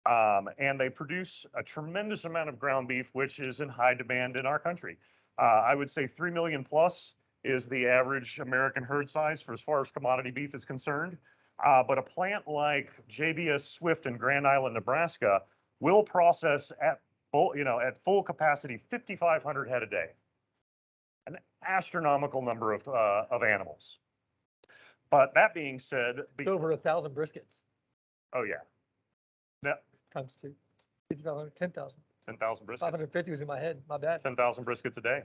and they produce a tremendous amount of ground beef, which is in high demand in our country. I would say 3 million plus is the average American herd size for as far as commodity beef is concerned. But a plant like JBS Swift in Grand Island, Nebraska, will process at full capacity 5,500 head a day, an astronomical number of animals. But that being said, It's over 1,000 briskets oh yeah, times 2. 10,000. 10,000 briskets. 550 was in my head. My bad. 10,000 briskets a day.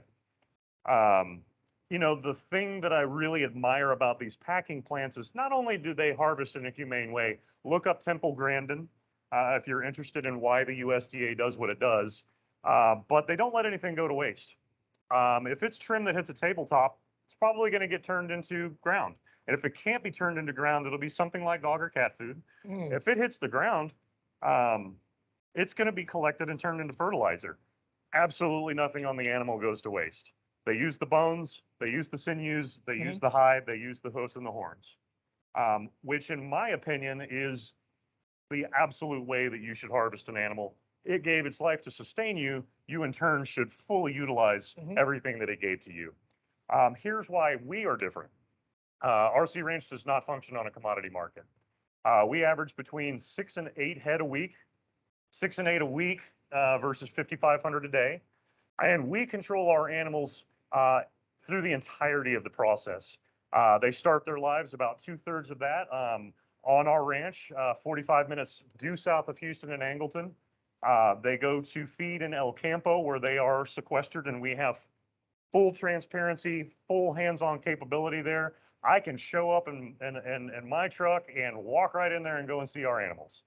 You know, the thing that I really admire about these packing plants is not only do they harvest in a humane way, look up Temple Grandin if you're interested in why the USDA does what it does, but they don't let anything go to waste. If it's trim that hits a tabletop, it's probably going to get turned into ground. And if it can't be turned into ground, it'll be something like dog or cat food. If it hits the ground, it's going to be collected and turned into fertilizer. Absolutely nothing on the animal goes to waste. They use the bones, they use the sinews, they use the hide, they use the hoofs and the horns, which in my opinion is the absolute way that you should harvest an animal. It gave its life to sustain you. You in turn should fully utilize everything that it gave to you. Here's why we are different. RC Ranch does not function on a commodity market. We average between 6 and 8 head a week, 6 and 8 a week versus 5,500 a day. And we control our animals through the entirety of the process. They start their lives about 2/3 of that on our ranch, 45 minutes due south of Houston and Angleton. They go to feed in El Campo where they are sequestered, and we have full transparency, full hands-on capability there. I can show up in my truck and walk right in there and go and see our animals.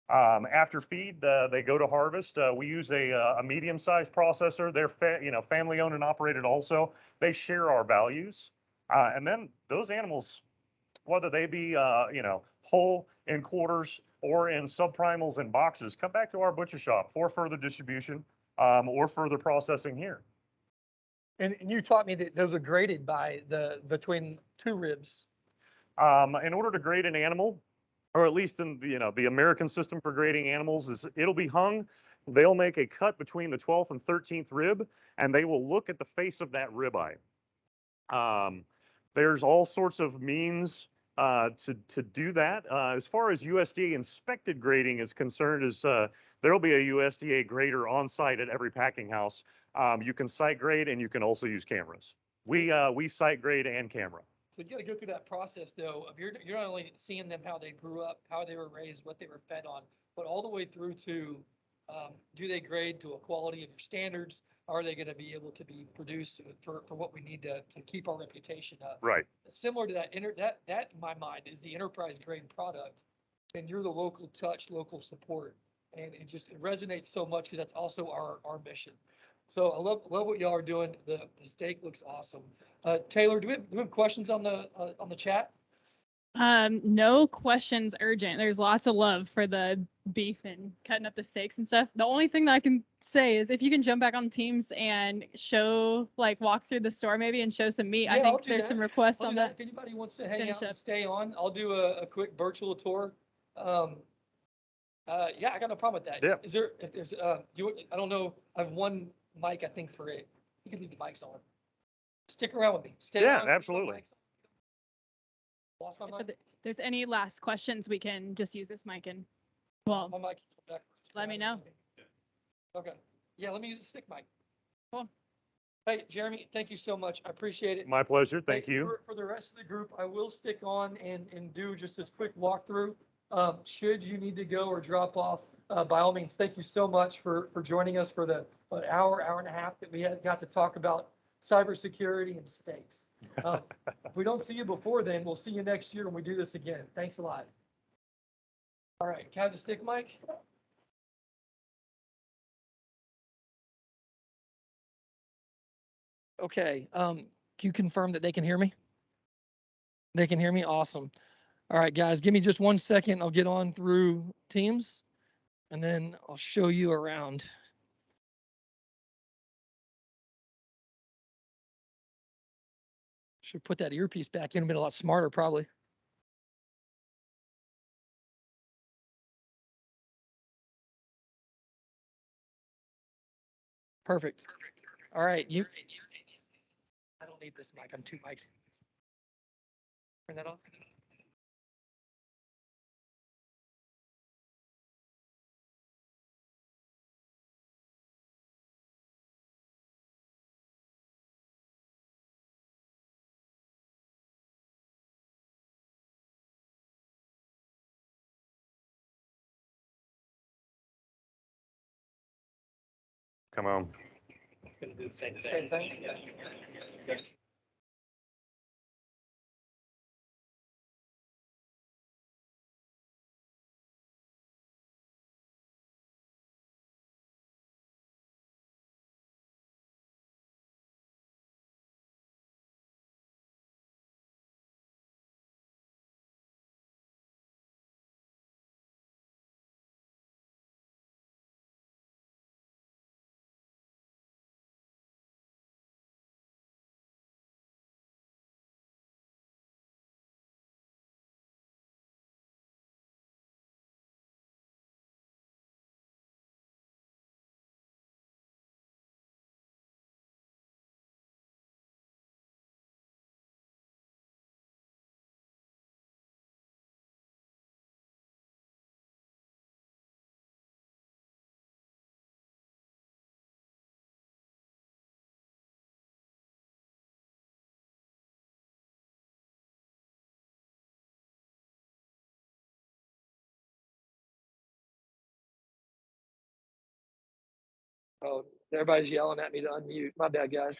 After feed, they go to harvest. We use a medium-sized processor. They're family-owned and operated also. They share our values. And then those animals, whether they be whole in quarters or in subprimals and boxes, come back to our butcher shop for further distribution or further processing here. And you taught me that those are graded by between 2 ribs. In order to grade an animal, or at least in the American system for grading animals, is it'll be hung. They'll make a cut between the 12th and 13th rib, and they will look at the face of that ribeye. There's all sorts of means to do that. As far as USDA inspected grading is concerned, there'll be a USDA grader on site at every packing house. You can site grade, and you can also use cameras. We site grade and camera. So you got to go through that process though of you're not only seeing them how they grew up, how they were raised, what they were fed on, but all the way through to do they grade to a quality of your standards? Are they going to be able to be produced for what we need to keep our reputation up? Right. Similar to that that in my mind is the enterprise grade product, and you're the local touch, local support, and it resonates so much because that's also our mission. So I love what y'all are doing. The steak looks awesome. Taylor, do we have questions on the chat? No questions urgent. There's lots of love for the beef and cutting up the steaks and stuff. The only thing that I can say is if you can jump back on Teams and show, walk through the store maybe and show some meat. Yeah, I I'll think do there's that. some requests I'll on do that. If anybody wants to hang Finish out and up. stay on, I'll do a quick virtual tour. Yeah, I got no problem with that. Yeah. Is there, if there's, I don't know, I have one mic, I think, for it. You can leave the mics on. Stick around with me. Stay Yeah, around, keep my absolutely. mics on. Lost my If mic? there's any last questions, we can just use this mic and, well, My mic. Back. let me know. Okay. Yeah, let me use a stick mic. Cool. Hey, Jeremy, thank you so much. I appreciate it. My pleasure. Hey, Thank you. For the rest of the group, I will stick on and do just this quick walkthrough. Should you need to go or drop off, by all means, thank you so much for joining us for the hour and a half that we got to talk about cybersecurity and stakes. If we don't see you before then, we'll see you next year when we do this again. Thanks a lot. All right, can I have the stick mic? Okay, can you confirm that they can hear me? They can hear me? Awesome. All right, guys, give me just 1 second. I'll get on through Teams and then I'll show you around. Should put that earpiece back in, been a lot smarter probably. Perfect. All right, I don't need this mic. I'm 2 mics. Turn that off. Come on. Gonna do the same thing. Yeah. Oh, everybody's yelling at me to unmute. My bad, guys.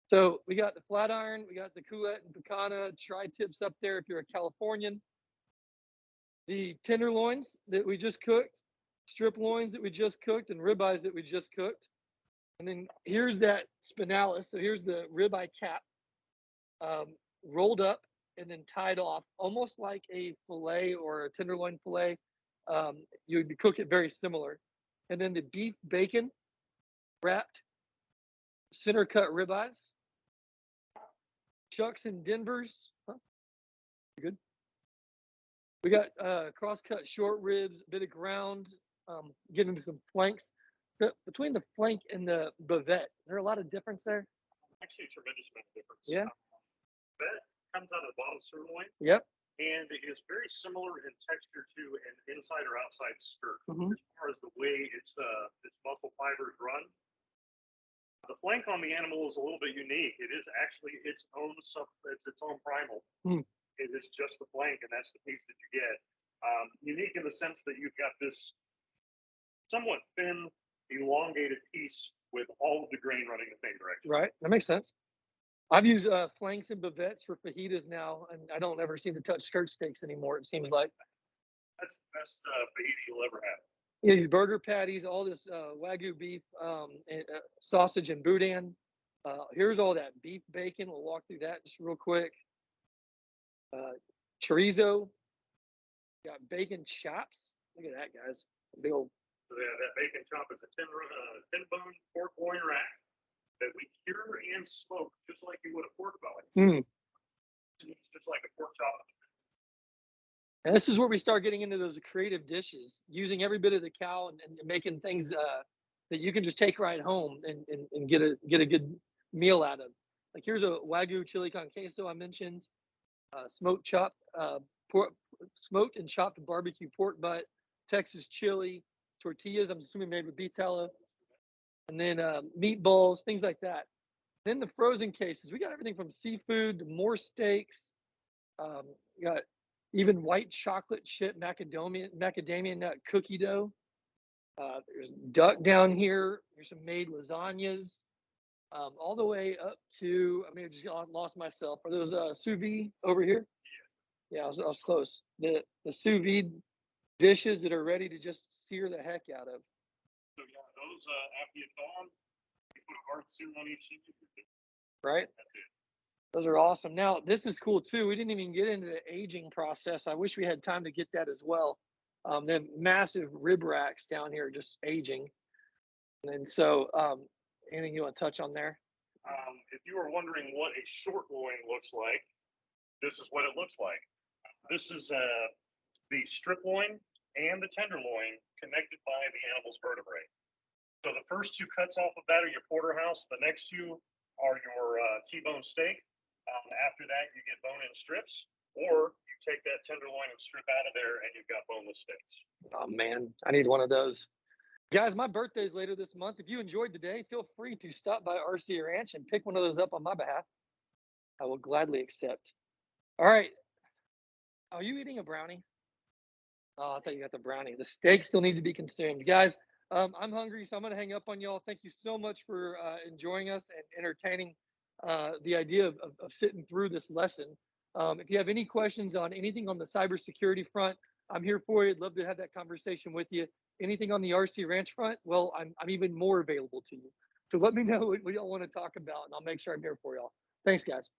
So we got the flat iron, we got the Couette and Picana tri-tips up there if you're a Californian. The tenderloins that we just cooked, strip loins that we just cooked, and ribeyes that we just cooked. And then here's that spinalis. So here's the ribeye cap, rolled up and then tied off, almost like a fillet or a tenderloin fillet. You'd cook it very similar. And then the beef bacon wrapped center cut ribeyes, chucks and Denvers. Huh? Good. We got cross cut short ribs, a bit of ground, get into some flanks. Between the flank and the bavette, is there a lot of difference there? Actually, a tremendous amount of difference. Yeah. That comes out of the bottom sirloin, Yep. and it is very similar in texture to an inside or outside skirt. Mhm. As far as the way its muscle fibers run. The flank on the animal is a little bit unique. It is actually its own it's its own primal. Mm. It is just the flank, and that's the piece that you get. Unique in the sense that you've got this somewhat thin, elongated piece with all of the grain running the same direction. Right. That makes sense. I've used flanks and bavettes for fajitas now, and I don't ever seem to touch skirt steaks anymore. It seems like That's the best fajita you'll ever have. yeah, these burger patties, all this wagyu beef, and, sausage and boudin. Here's all that beef bacon. We'll walk through that just real quick. Chorizo. Got bacon chops. Look at that, guys. Big old. So that bacon chop is a tin bone pork loin rack that we cure and smoke just like you would a pork belly. Mm. It's just like a pork chop. And this is where we start getting into those creative dishes, using every bit of the cow and making things that you can just take right home and get a good meal out of. Like here's a wagyu chili con queso I mentioned, smoked and chopped barbecue pork butt, Texas chili, tortillas. I'm assuming made with beef tallow, and then meatballs, things like that. Then the frozen cases, we got everything from seafood to more steaks. We got even white chocolate chip macadamia nut cookie dough. There's duck down here. There's some made lasagnas, all the way up to, I mean, I just lost myself. Are those sous vide over here? Yeah, I was close. The sous vide dishes that are ready to just sear the heck out of. So yeah, those after you thaw them, you put a hard sear on each sheet. Right? That's it. Those are awesome. Now, this is cool too. We didn't even get into the aging process. I wish we had time to get that as well. They have massive rib racks down here just aging. And so, anything you want to touch on there? If you were wondering what a short loin looks like, this is what it looks like. This is the strip loin and the tenderloin connected by the animal's vertebrae. So the first two cuts off of that are your porterhouse. The next two are your T-bone steak. After that, you get bone-in strips, or you take that tenderloin and strip out of there, and you've got boneless steaks. Oh man, I need one of those. Guys, my birthday is later this month. If you enjoyed the day, feel free to stop by RC Ranch and pick one of those up on my behalf. I will gladly accept. All right. Are you eating a brownie? Oh, I thought you got the brownie. The steak still needs to be consumed. Guys, I'm hungry, so I'm going to hang up on y'all. Thank you so much for enjoying us and entertaining the idea of sitting through this lesson. If you have any questions on anything on the cybersecurity front, I'm here for you. I'd love to have that conversation with you. Anything on the RC Ranch front, well, I'm even more available to you. So let me know what y'all want to talk about, and I'll make sure I'm here for y'all. Thanks, guys.